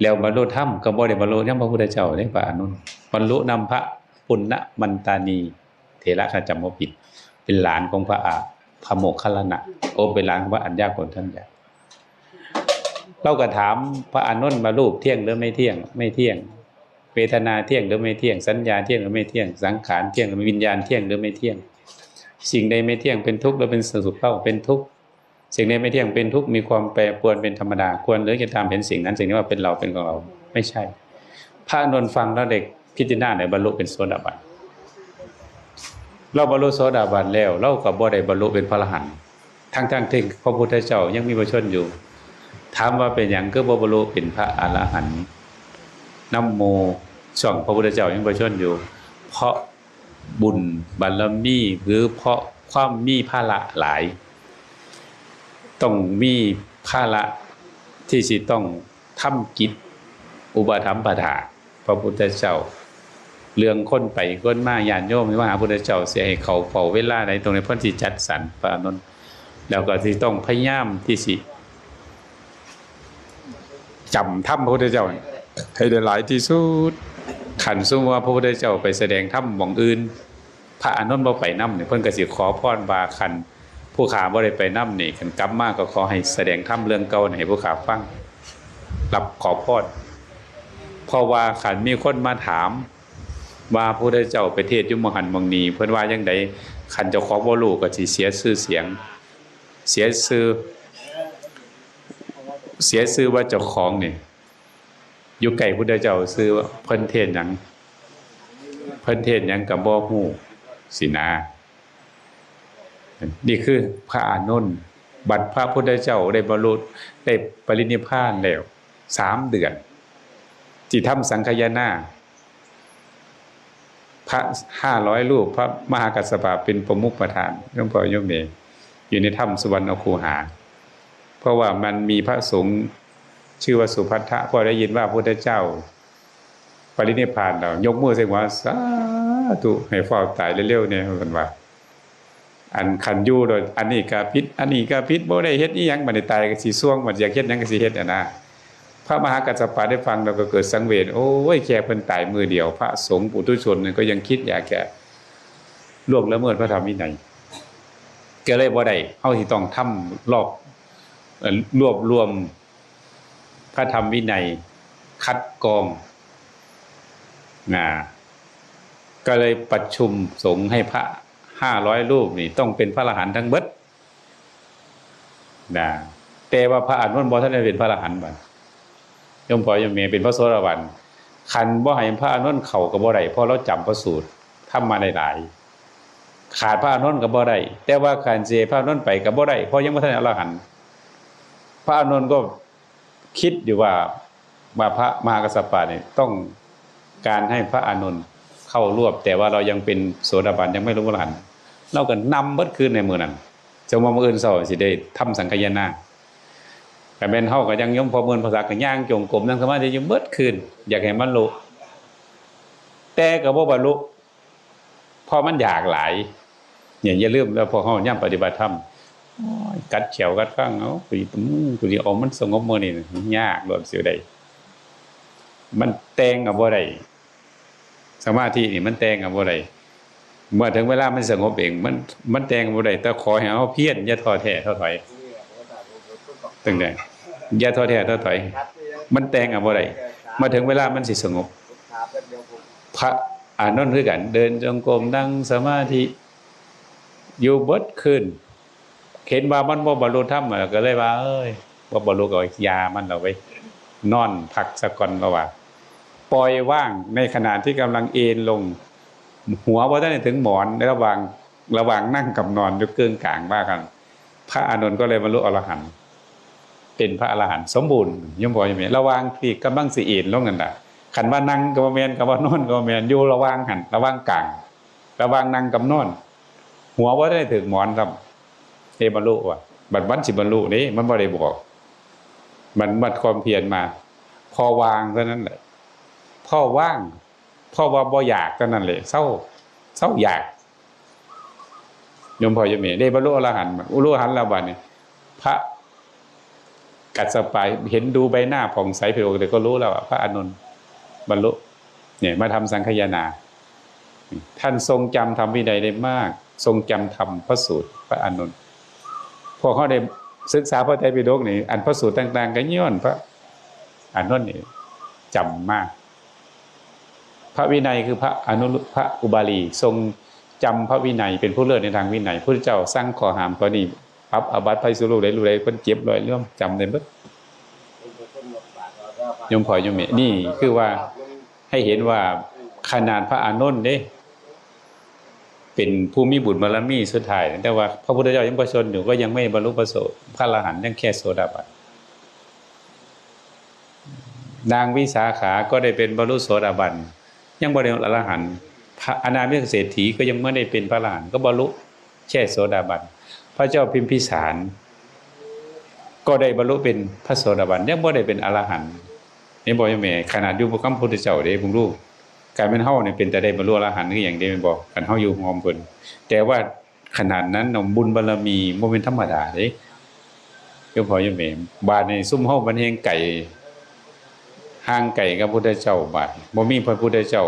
แล้วบรรลุธรรมก็บ่ได้บรรลุนำพระพุทธเจ้าเด้พระอานนท์บรรลุนำพระปุณณมันตานีเถระข้าจำบ่ผิดเป็นหลานของพระโมคคัลลานะเป็นหลานของพระอัญญาโกณทัญญาเราก็ถามพระอานนท์ว่ารูปเที่ยงหรือไม่เที่ยงไม่เที่ยงเวทนาเที่ยงหรือไม่เที่ยงสัญญาเที่ยงหรือไม่เที่ยงสังขารเที่ยงหรือวิญญาณเที่ยงหรือไม่เที่ยงสิ่งใดไม่เที่ยงเป็นทุกข์หรือเป็นสุขเล่าเป็นทุกข์สิ่งใดไม่เที่ยงเป็นทุกข์มีความแปรปรวนเป็นธรรมดาควรหรือจะตามเห็นสิ่งนั้นสิ่งนี้ว่าเป็นเราเป็นของเราไม่ใช่พระอานนท์ฟังแล้วเด็กพิจารณาได้บรรลุเป็นโสดาบันเราบรรลุโสดาบันแล้วเราก็บ่ได้บรรลุเป็นพระอรหันต์ ทั้งที่พระพุทธเจ้ายังมีพระชนอยู่ถามว่าเป็นหยังก็บ่บรรลุเป็นพระอรหันต์นะโมช่วงพระพุทธเจ้ายังพระชนอยู่เพราะบุญบารมีหรือเพราะความมีภาระหลายต้องมีภาระที่สิต้องทำกิจอุปถัมภะถาพระพุทธเจ้าเรื่องคนไปคนมาญาติโยมว่าหาพระพุทธเจ้าสิให้เขาเฝ้าเวลาใดตรงนี้เพิ่นสิจัดสรรพระอานนท์แล้วก็สิต้องพยายามที่สิจำธรรมพระพุทธเจ้าให้ได้หลายที่สุดขันสมมุติว่าพระพุทธเจ้าไปแสดงธรรมหม่องอื่นพระอานนท์บ่ไปนำนี่เพิ่นก็สิขอพรว่าคันผู้ข้าบ่ได้ไปนำนี่คันกลับมาก็ขอให้แสดงธรรมเรื่องเก่าให้ผู้ข้าฟังรับขอพรเพราะว่าคันมีคนมาถามว่าพระพุทธเจ้าไปเทศน์อยู่หม้องหันหม้องนี้เพิ่นว่าจังได๋คันเจ้าของบ่รู้ก็สิเสียชื่อเสียงเสียชื่อว่าเจ้าของนี่อยู่ใกล้พุทธเจ้าชื่อว่าเพิ่นเทศน์หยังเพิ่นเทศน์หยังก็บ่ฮู้สินะนี่คือพระอานนท์บัดพระพุทธเจ้าได้บรรลุได้ปรินิพพานแล้ว3 เดือนที่ทำสังฆายนาพระ500 รูปพระมหากัสสปะเป็นประมุขประธานหลวงพ่อโยมนี่อยู่ในถ้ำสุวรรณคูหาเพราะว่ามันมีพระสงฆ์ชื่อว่าสุภัททะพอได้ยินว่าพระพุทธเจ้าปรินิพพานแล้วยกมือใส่หัวสาธุให้ฟ้าตายเร็วๆเนี่ยเพิ่นว่าอันคันอยู่โดยอันนี้ก็ผิดอันนี้ก็ผิดบ่ได้เฮ็ดอีหยังบัดนี้ตายก็สิซ่วงบัดอยากเฮ็ดหยังก็สิเฮ็ดนะพระมหากัสสปะได้ฟังแล้วก็เกิดสังเวชโอ้ยแค่เพิ่นตายมือเดียวพระสงฆ์ปุถุชนก็ยังคิดอยากจะล่วงละเมิดพระธรรมวินัยก็เลยบ่ได้เฮาสิต้องทำรวบรวมพระธรรมวินัยคัดกรองก็เลยประชุมสงฆ์ให้พระ500 รูปนี่ต้องเป็นพระอรหันต์ทั้งเบิดแต่ว่าพระอานนท์บ่ทันได้เป็นพระอรหันต์บัดโยมพ่อโยมแม่เป็นพระโสดาบันคันบ่ให้พระอานนท์เข้าก็บ่ได้เพราะเราจำพระสูตรทำมาได้หลายขาดพระอานนท์ก็บ่ได้แต่ว่าคันสิให้พระอานนท์ไปก็บ่ได้เพราะยังบ่ทันอรหันต์พระอานนท์ก็คิดอยู่ว่าพระมหากัสสปะนี่ต้องการให้พระอานนท์เข้ารวบแต่ว่าเรายังเป็นโสดาบันยังไม่รู้อรหันต์เราก็นำเบิดคืนในมื้อนั้นจะมามื้ออื่นเช้าสิได้ทำสังฆายนาแต่แม่นเฮาก็ยังยมพอมื้อภาษาก็ย่างจงกรมนั่งสมาธิอยู่เบิดคืนอยากให้มันรู้แต่ก็บ่บรรลุเพราะมันอยากหลายอย่าลืมแล้วพอเฮายามปฏิบัติธรรมกัดแขวกัดฟังเอากูสิเอามันสงบมื้อนี้ยากโลดสิได้มันแต่งก็บ่ได้สมาธินี่มันแต่งกับบ่ได้เมื่อถึงเวลามันสงบเองมันแต่งบ่ได้แต่ขอให้เฮาเพียรอย่าท้อแท้ท้อถอยตึงได้อย่าท้อแท้ท้อถอยมันแต่งกับบ่ได้มาถึงเวลามันสิสงบพระอานนท์คือกันเดินจงกรมนั่งสมาธิอยู่เบิดคืนเห็นว่ามันบ่บรรลุธรรมก็เลยว่าเอ้ยบ่บรรลุก็ยามันเอาไว้นอนพักสักก่อนก็ว่าปล่อยว่างในขณะที่กำลังเอนลงหัวบ่ทันได้ถึงหมอนระหว่างนั่งกับนอนอยู่กึ่งกลางว่ากันพระอานนท์ก็เลยบรรลุอรหันต์เป็นพระอรหันต์สมบูรณ์ยมบ่ยมระหว่างที่กำลังสิเอนลงนั่นน่ะคันว่านั่งก็บ่แม่นคันว่านอนก็บ่แม่นอยู่ระหว่างหันระหว่างกลางระหว่างนั่งกับนอนหัวบ่ได้ถึงหมอนครับบรรลุว่าบัดวันสิบรรลุนี่มันบ่ได้บอกมันความเพียรมาพอวางเท่านั้นแหละพ่อว่างพ่อว่าบ่อยากเท่านั้นแหละเศร้าอยากโยมพ่อโยมแม่ได้บรรลุอรหันต์อรหันต์แล้วบัดนี้พระกัสสปะเห็นดูใบหน้าผ่องใสผิวก็รู้แล้วว่าพระอานนท์บรรลุเนี่ยมาทำสังฆายนาท่านทรงจำธรรมวินัยได้มากทรงจำธรรมพระสูตรพระอานนท์พวกเขาได้ศึกษาพระไตรปิฎกนี่อันพระสูตรต่างๆก็ย้อนพระอานนท์นี่จำมากพระวินัยคือพระอุบาลีทรงจำพระวินัยเป็นผู้เลิศในทางวินัยพระพุทธเจ้าสร้างข้อห้ามข้อนี้ปรับอาบัติภัยสุรุ่ยรู้ใดเพิ่นเจ็บร้อยเรื่องจำได้เบิดโยมพ่อโยมแม่นี่คือว่าให้เห็นว่าขนาดพระอานนท์เด้เ เป็นผู้มีบุญบารมีสุดท้ายแต่ว่าพระพุทธเจ้ายังประชนอยู่ก็ยังไม่บรรลุพระอรหันต์ยังแค่โสดาบันนางวิสาขาก็ได้เป็นบรรลุโสดาบันยังบ่ได้อรหันต์พระอนามิกเศรษฐีก็ยังไม่ได้เป็นพระอรหันต์ก็บรรลุแค่โสดาบันพระเจ้าพิมพิสารก็ได้บรรลุเป็นพระโสดาบันยังบ่ได้เป็นอรหันต์นี่บ่ยังแม่ขนาดอยู่กับพระพุทธเจ้าเด้ผมรู้การเป็นเฮาเนี่ยเป็นแต่ได้บรรลุอรหันต์คืออย่างเดียวแม่นบ่กันเฮาอยู่หอมเพิ่นแต่ว่าขนาดนั้นบุญบารมีบ่เป็นธรรมดาเด้โยมพ่อโยมแม่บาดในซุ่มเฮามันแฮงไก่ห่างไก่กับพุทธเจ้าบาดบ่มีพระพุทธเจ้า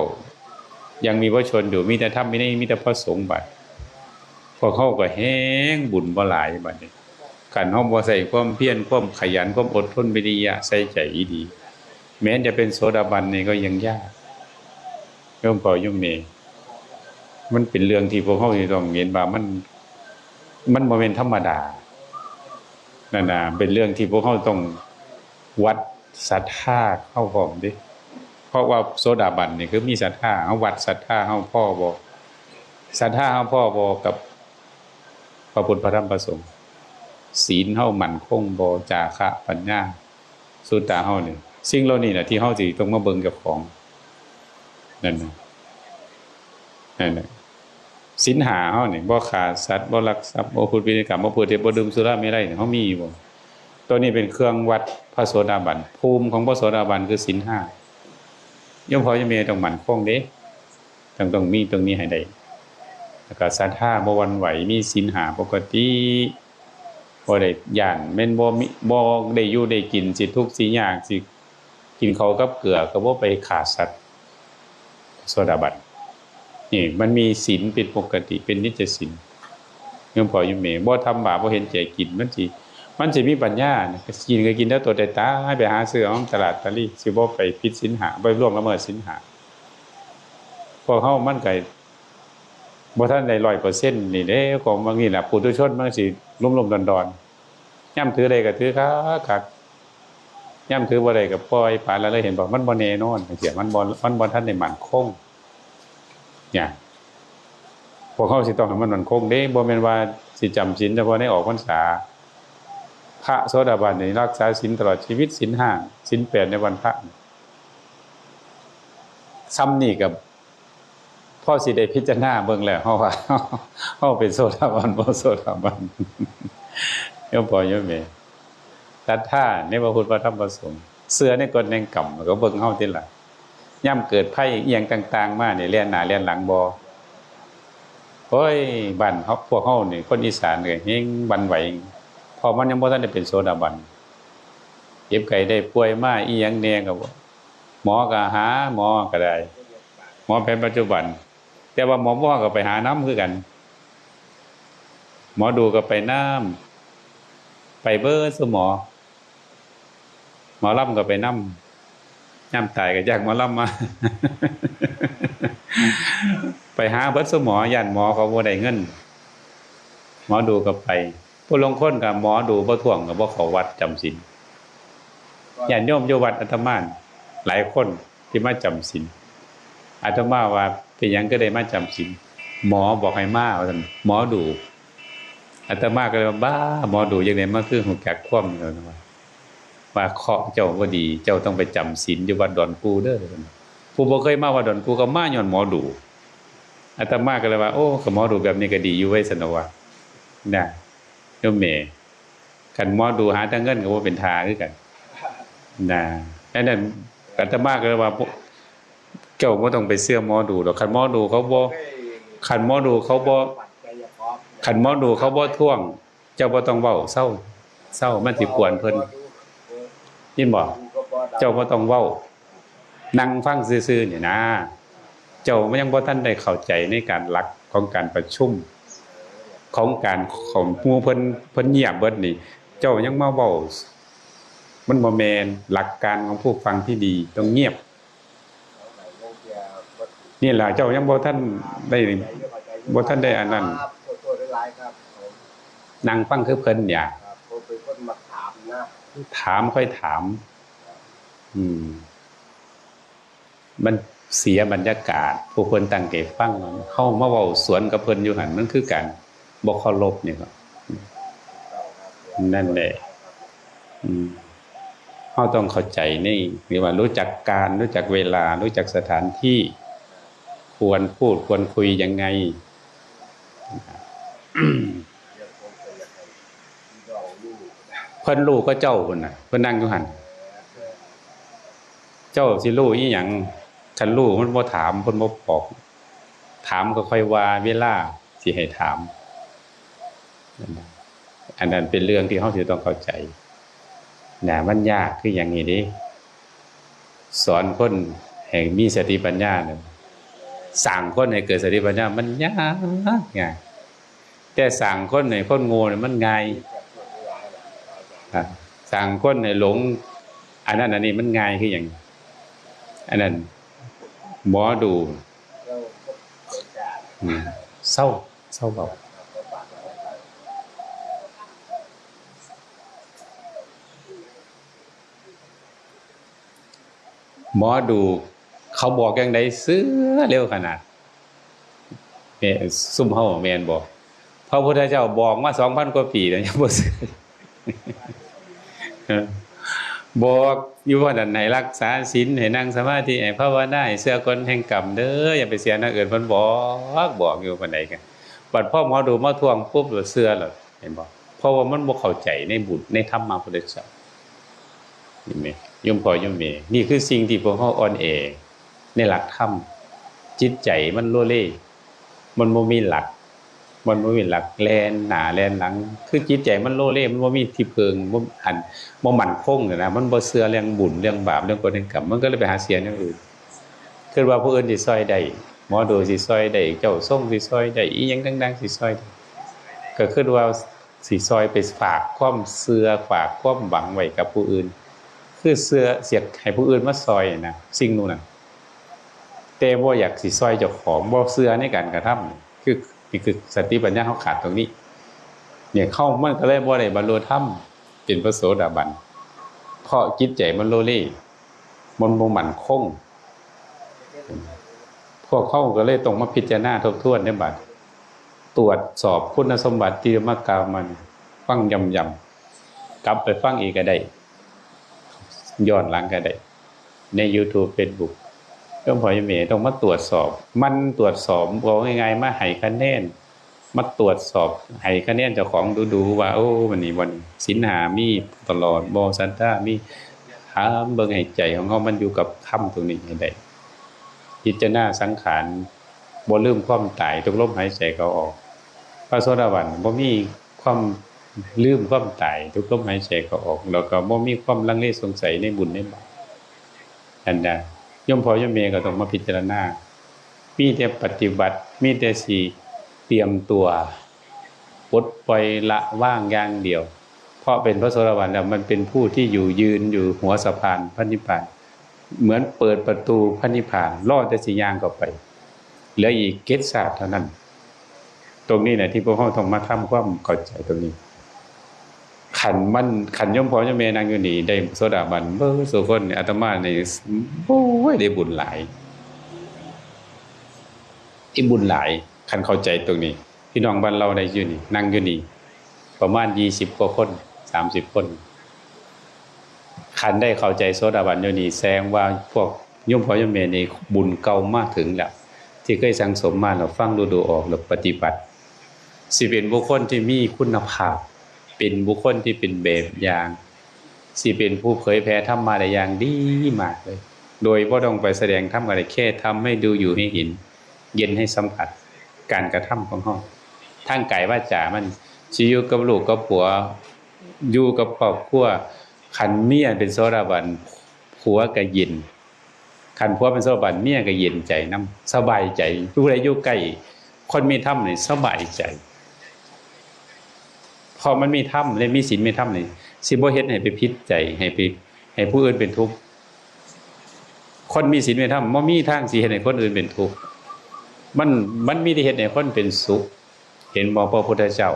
ยังมีพระชนอยู่มีแต่ธรรมมีแต่พระสงฆ์บาดพวกเฮาก็แฮงบุญบ่หลายบาดนี้การเฮาบ่ใส่ความเพียรความขยันความอดทนวิริยะใส่ใจดีแม้จะเป็นโสดาบันนี่ก็ยังยากโยมพ่อโยมแม่มันเป็นเรื่องที่พวกเฮาต้องเห็นว่ามันบ่แม่นธรรมดานั่นน่ะเป็นเรื่องที่พวกเฮาต้องวัดศรัทธาเข้าพร้อมดิเพราะว่าโสดาบันนี่คือมีศรัทธาเฮาวัดศรัทธาเฮาพ่อบ่ศรัทธาเฮาพ่อบ่กับพระพุทธพระธรรมพระสงฆ์ศีลเฮามั่นคงบ่จาคะปัญญาสุตตะเฮานี่สิ่งเหล่านี้น่ะที่เฮาสิต้องมาเบิ่งเจ้าของนั่นน่ะศีลห้าเฮานี่บ่ฆ่าสัตว์บ่ลักทรัพย์บ่พูดผิดกรรมบ่พูดเท็จบ่ดื่มสุราเมรัยนี่เฮามีบ่ตัวนี้เป็นเครื่องวัดพระโสดาบันภูมิของพระโสดาบันคือศีลห้าโยมพ่อโยมแม่ต้องมั่นคงเด้ต้องมีตรงนี้ให้ได้แล้วก็ศรัทธาบ่หวั่นไหวมีศีลห้าปกติบ่ได้ย่านแม่นบ่ได้อยู่ได้กินสิทุกข์สิยากสิกินข้าวกับเกลือก็บ่ไปฆ่าสัตว์โสดาบันนี่มันมีศีลเป็นปกติเป็นนิจศีลโยมพ่อโยมแม่บ่ทำบาปบ่เห็นแก่กินมันสิมีปัญญากินก็กินแล้วตัวได้ตายไปหาซื้อเอาตลาดตะลี่สิบ่ไปผิดศีลห้าบ่ล่วงละเมิดศีลห้าพวกเฮามันก็บ่ทันได้ 100% นี่เด้ของบางนี่ล่ะปุถุชนมันสิลุ่มๆดอนๆย่ํถือได้ก็ถือคักย่ํถือบ่ได้ก็ปล่อยปานละเลยเห็นบ่มันบ่แน่นอนจังซี่มันบ่ทันได้มั่นคงเนี่ยพวกเฮาสิต้องให้มันมั่นคงเด้บ่แม่นว่าสิจำศีลเฉพาะในออกพรรษาพระโสดาบันนี่รักษาศีลตลอดชีวิตศีล5ศีล8ในวันพระซ้ำนี่กับพ่อสิได้พิจารณาเบิ่งแล้วเฮาว่าเฮาเป็นโสดาบันบ่โสดาบันโยมพ่อโยมแม่ศรัทธาในพระพุทธพระธรรมพระสงฆ์เชื่อในกฎแห่งกรรมก็เบิ่งเฮาติล่ะย่ํเกิดภัยอีหยังต่างๆมานี่แล่นหน้าแล่นหลังบ่โอ้ยบ้านเฮาพวกเฮานี่คนอีสานก็เฮงบันไหวพอมันยังบ่ทันได้เป็นโสดาบันเจ็บไข้ได้ป่วยมาอีหยังแน่ก็บ่หมอก็หาหมอก็ได้หมอแผนปัจจุบันแต่ว่าหมอก็ไปหาน้ำคือกันหมอดูก็ไปน้ำไปเบิดซุหมอลำก็ไปน้ำย่ำตายก็ยากหมอลำมาไปหาเบิดซุหมอย่านหมอเขาบ่ได้เงินหมอดูก็ไปผู้ลงคนกับหมอดูบ่ท่วงก็บ่เข้าวัดจำศีลญาติโยมอยู่วัดอาตมาหลายคนที่มาจำศีลอาตมาว่าเป็นหยังก็ได้มาจำศีลหมอบอกให้มาว่าซั่นหมอดูอาตมาก็เลยว่าบ้าหมอดูจังได๋มาคือฮู้จักความว่าเคราะห์เจ้าบ่ดีเจ้าต้องไปจำศีลอยู่วัดดอนปูเด้อผู้บ่เคยมาวัดดอนปูก็มาย้อนหมอดูอาตมาก็เลยว่าโอ้ก็หมอดูแบบนี้ก็ดีอยู่ไว้ซั่นว่าน่ะโยมแม่คันหมอดูหาแต่เงินก็บ่เป็นทาคือกันน่ะนั่นอาตมาก็เลยว่าเจ้าบ่ต้องไปเชื่อหมอดูดอกคันหมอดูเขาบ่ท่วงเจ้าบ่ต้องเว้าเศร้ามันสิกวนเพิ่นยินบ่เจ้าบ่ต้องเว้านั่งฟังซื่อๆนี่นะเจ้ามันยังบ่ทันได้เข้าใจในการหลักของการประชุมของการของหมู่เพิ่นเงียบเบิดนี่เจ้ายังมาเว้ามันบ่แม่นหลักการของผู้ฟังที่ดีต้องเงียบนี่ล่ะเจ้ายังบ่ทันได้อันนั้นนั่งฟังคือเพิ่นเนี่ยผมเป็นคนมักถามนะถามค่อยถามมัน เสียบรรยากาศผู้คนตั้งใจฟังเข้ามาเว้าสวนกับเพิ่นอยู่หั่นมันคือการบ่เคารพนี่ครับนั่นแหละเราต้องเข้าใจนี่หรือว่ารู้จักการรู้จักเวลารู้จักสถานที่ควรพูดควรคุยยังไง เพิ่นรู้ก็เจ้าพุ่นน่ะเพิ่นนั่งอยู่หั่นเจ้าสิรู้อีหยังคันรู้มันบ่ถามเพิ่นบ่บอกถามก็ค่อยว่าเวลาสิให้ถามอันนั้นเป็นเรื่องที่เฮาสิต้องเข้าใจน่ะมันยากคือหยังนี้เด้สอนคนให้มีสติปัญญาน่ะสร้างคนให้เกิดสติปัญญามันยากง่ายแต่สร้างคนให้คนโง่นี่มันง่ายสร้างคนให้หลงอันนั้นอันนี้มันง่ายคือหยังอันนั้นหมอดูเศร้าเบาหมอดูเขาบอกอย่างใดเสื้อเร็วขนาดซุ่มเฮาแม่นบ่พระพุทธเจ้าบอกมา 2,000 กว่าปีแล้วยังบ่เชื่อบอกอยู่ว่านั่นให้รักษาศีลให้นั่งสมาธิให้ภาวนาให้เชื่อคนแห่งกรรมเด้ออย่าไปเสียนักอื่นเพิ่นบอกอยู่ปานใดกันบัดพ่อหมอดูมาทวงปุ๊บแล้วเชื่อแล้วเห็นบ่เพราะว่ามันบ่เข้าใจในบุญในธรรมะพุทธเจ้าเห็นมั้ยโยมพ่อโยมแม่นี่คือสิ่งที่พวกเฮาอ่อนแอในหลักธรรมจิตใจมันโลเลมันบ่มีหลักมันบ่มีหลักแลนหน้าแลนหลังคือจิตใจมันโลเลมันบ่มีที่พึ่งบ่มั่นคงนะมันบ่เชื่อเรื่องบุญเรื่องบาปเรื่องกฎแห่งกรรมมันก็เลยไปหาเสียอย่างอื่นคือว่าผู้อื่นสิช่วยได้หมอดูสิช่วยได้เจ้าทรงสิช่วยได้อีหยังดังๆสิช่วยได้ก็คือว่าสิช่วยไปฝากความเชื่อฝากความหวังไว้กับผู้อื่นคือเชื่อเสียกให้ผู้อื่นมาช่วยนะสิ่งนู้นน่ะแต่บ่อยากสิช่วยเจ้าของบ่เชื่อในการกระทำคือนี่คือสติปัญญาเฮาขาดตรงนี้เนี่ยเข้ามันก็เลยบ่ได้บรรลุธรรมเป็นพระโสดาบันเพราะจิตใจมันโลเลมันบ่มั่นคงพวกเขาก็เลยต้องมาพิจารณาทบทวนในบัดตรวจสอบคุณสมบัติที่มากล่าวมันฟังย้ำๆกลับไปฟังอีกก็ได้ย้อนหลังก็ได้ใน YouTube Facebook ต้องพอจะมีต้องมาตรวจสอบมันตรวจสอบเอาง่ายๆมาให้คะแนนมาตรวจสอบให้คะแนนเจ้าของดูว่าโอ้วันนี้ศีลหามีตลอดบ่สันทามีถามเบิ่งให้ใจของเฮามันอยู่กับธรรมตรงนี้ให้ได้พิจารณาสังขารบ่ลืมความตายทุกลมหายใจเข้าออกพระโสดาบันบ่มีความลืมความตายทุกลมหายใจเข้าออกแล้วก็บ่มีความลังเลสงสัยในบุญในบาปอันใดโยมพ่อโยมแม่ก็ต้องมาพิจารณามีแต่ปฏิบัติมีแต่สิเตรียมตัวปลดปล่อยละว่างอย่างเดียวเพราะเป็นพระโสดาบันแล้วมันเป็นผู้ที่อยู่ยืนอยู่หัวสะพานพระนิพพานเหมือนเปิดประตูพระนิพพานรอแต่สิย่างเข้าไปเหลืออีกเกศศาสตร์เท่านั้นตรงนี้แหละที่พวกเราต้องมาทำความเข้าใจตรงนี้ขันย่อมพอจะแม่นางอยู่นี่ได้โสดาบันเบ้อสุคนอาตมานี่โอ้ยได้บุญหลายที่บุญหลายขันเข้าใจตรงนี้พี่น้องบ้านเราได้อยู่นี่นั่งอยู่นี่ประมาณ20กว่าคน30คนขันได้เข้าใจโสดาบันอยู่นี่แสดงว่าพวกย่อมพอจะแม่นี่บุญเก่ามาถึงแล้วที่เคยสังสมมาแล้วฟังดูออกแล้วปฏิบัติสิเป็นบุคคลที่มีคุณภาพเป็นบุคคลที่เป็นแบบอย่างสิเป็นผู้เผยแผ่ธรรมะได้อย่างดีมากเลยโดยบ่ต้องไปแสดงธรรมอะไรแค่ทำให้ดูอยู่ให้เห็นเย็นให้สัมผัสการกระทำของเฮาทางกายวาจามันสิอยู่กับลูกกับผัวอยู่กับครอบครัวคันเมียเป็นโสดาบันผัวก็เย็นคันผัวเป็นโสดาบันเมียก็เย็นใจนำสบายใจผู้ใดอยู่ใกล้คนมีธรรมนี่สบายใจพอมันมีธรรมและมีศีลมีธรรมนี่สิบ่เฮ็ดให้ไปผิดใจให้ผู้อื่นเป็นทุกข์คนมีศีลมีธรรมบ่มีทางสิเฮ็ดให้คนอื่นเป็นทุกข์มันมีแต่เฮ็ดให้คนเป็นสุขเห็นบ่พระพุทธเจ้า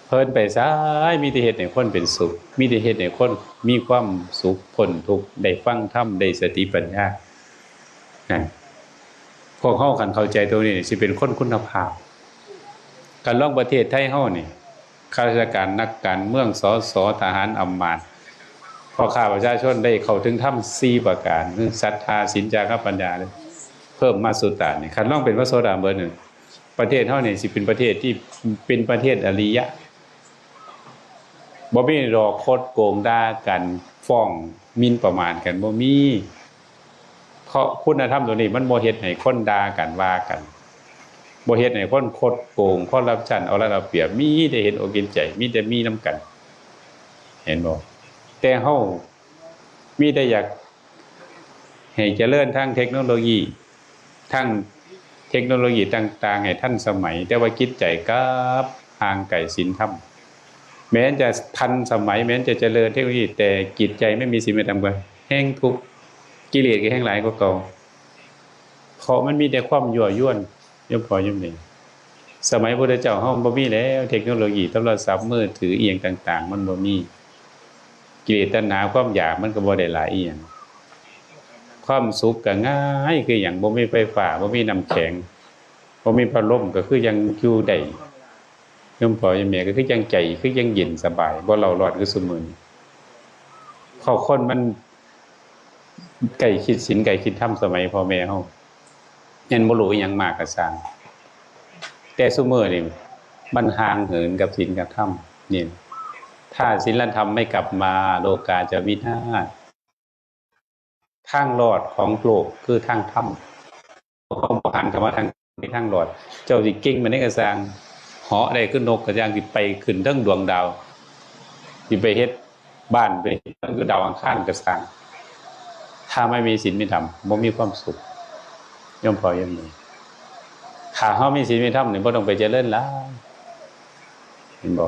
เพิ่นไปซ้ายมีแต่เฮ็ดให้คนเป็นสุขมีแต่เฮ็ดให้คนมีความสุขพ้นทุกข์ได้ฟังธรรมได้สติปัญญา นั่นพวกเฮาคันเข้าใจตัวนี้สิเป็นคนคุณภาพการลองประเทศไทยเฮานี่ข้าราชการนักการเมืองสสทหารอำมาตย์พ่อข้าประชาชนได้เข้าถึงธรรม4ประการคือศรัทธาศีลจาคะปัญญาเลยเพิ่มมาสุตตะนี่คันลองเป็นพระโสดาบันนี่ประเทศเฮานี่สิเป็นประเทศที่เป็นประเทศอริยะบ่มีดอกคดโกงด่ากันฟ้องหมิ่นประมาทกันบ่มีเพราะคุณธรรมตัวนี้มันบ่เฮ็ดให้คนด่ากันว่ากันบ่เฮ็ดให้คนคดโกงคอร์รัปชันเอาละเปรียบมีแต่เห็นอกเห็นใจมีแต่มีนํกันเห็นบ่แต่เฮามีแต่อยากให้เจริญทางเทคโนโลยีทั้งเทคโนโลยีต่างๆให้ทันสมัยแต่ว่าจิตใจกับห่างไกลศีลธรรมแม้จะทันสมัยแม้จะเจริญเทคโนโลยีแต่จิตใจไม่มีศีลธรรมก็แห้งทุกข์กิเลสก็แห้งหลายกว่าเก่าเพราะมันมีแต่ความยั่วยวนย่อมพอย่อมนี่สมัยพุทธเจ้าเฮาบ่มีแล้วเทคโนโลยีโทรศัพท์มือถืออีหยังต่างๆมันบ่มีกิเลสตัณหาความอยากมันก็บ่ได้หลายอีหยังความสุขก็ง่ายคือหยังบ่มีไฟฟ้าบ่มีน้ำแข็งบ่มีพัดลมก็คือยังอยู่ได้ย่อมพอย่อมแม่ก็คือยังใจคือยังเย็นสบายบ่เล่าร้อนคือซุมื้อนี้เขาคนมันใกล้คิดศีลใกล้คิดธรรมสมัยพ่อแม่เฮายันบ่รู้อิหยังมากก็สร้างแต่ซุมื้อนี่มันห่างเหินกับศีลกับธรรมนี่ถ้าศีลธรรมไม่กลับมาโลกาจะวินาศทางรอดของโลกคือทางธรรมเขาบ่หันคำว่าทางรอดเจ้าสิเก่งมันได้ก็สร้างเหาะได้คือนกก็อย่างสิไปขึ้นเทิงดวงดาวสิไปเฮ็ดบ้านไปคือดาวอังคารก็สร้างถ้าไม่มีศีลมีธรรมบ่มีความสุขย่อมพอย่อมมีถ้าเฮามีศีลมีธรรมนี่บ่ต้องไปเจริญหลายเห็นบ่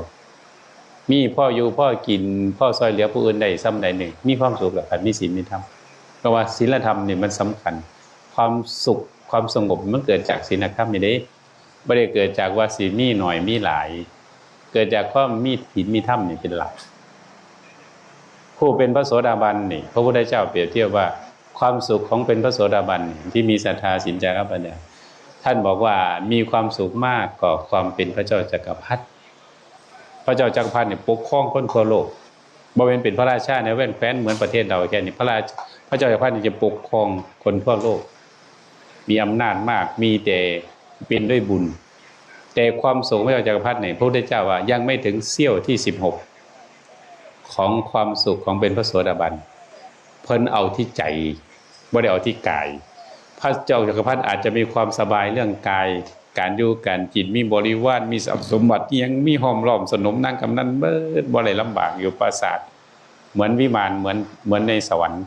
มีพ่ออยู่พ่อกินพ่อซอยเหลือผู้อื่นได้ส่ำใดหนึ่งมีความสุขแล้วคันมีศีลมีธรรมเพราะว่าศีลธรรมนี่มันสำคัญความสุขความสงบมันเกิดจากศีลธรรมนี่เด้บ่ได้เกิดจากว่าศีลมีน้อยมีหลายเกิดจากความมีศีลมีธรรมนี่เป็นหลักผู้เป็นพระโสดาบันนี่พระพุทธเจ้าเปรียบเทียบว่าความสุขของเป็นพระโสดาบันที่มีศรัทธาศีลจาคะปัญญาท่านบอกว่ามีความสุขมากกว่าความเป็นพระเจ้าจักรพรรดิพระเจ้าจักรพรรดินี่ปกครองคนทั่วโลกบ่แม่นเป็นพระราชาในแว่นแคว้นเหมือนประเทศเราแค่นี้พระเจ้าจักรพรรดิจะปกครองคนทั่วโลกมีอำนาจมากมีแต่เป็นด้วยบุญแต่ความสุขพระเจ้าจักรพรรดินี่พระพุทธเจ้าว่ายังไม่ถึงเสี้ยวที่16ของความสุขของเป็นพระโสดาบันเพิ่นเอาที่ใจบ่ได้เอาที่กายพระเจ้าจักรพรรดิอาจจะมีความสบายเรื่องกายการอยู่การกินมีบริวารมีทรัพย์สมบัติยังมีห้อมล้อมสนมนั่งกำนันเบิดบ่ได้ลำบากอยู่ปราสาทเหมือนวิมานเหมือนในสวรรค์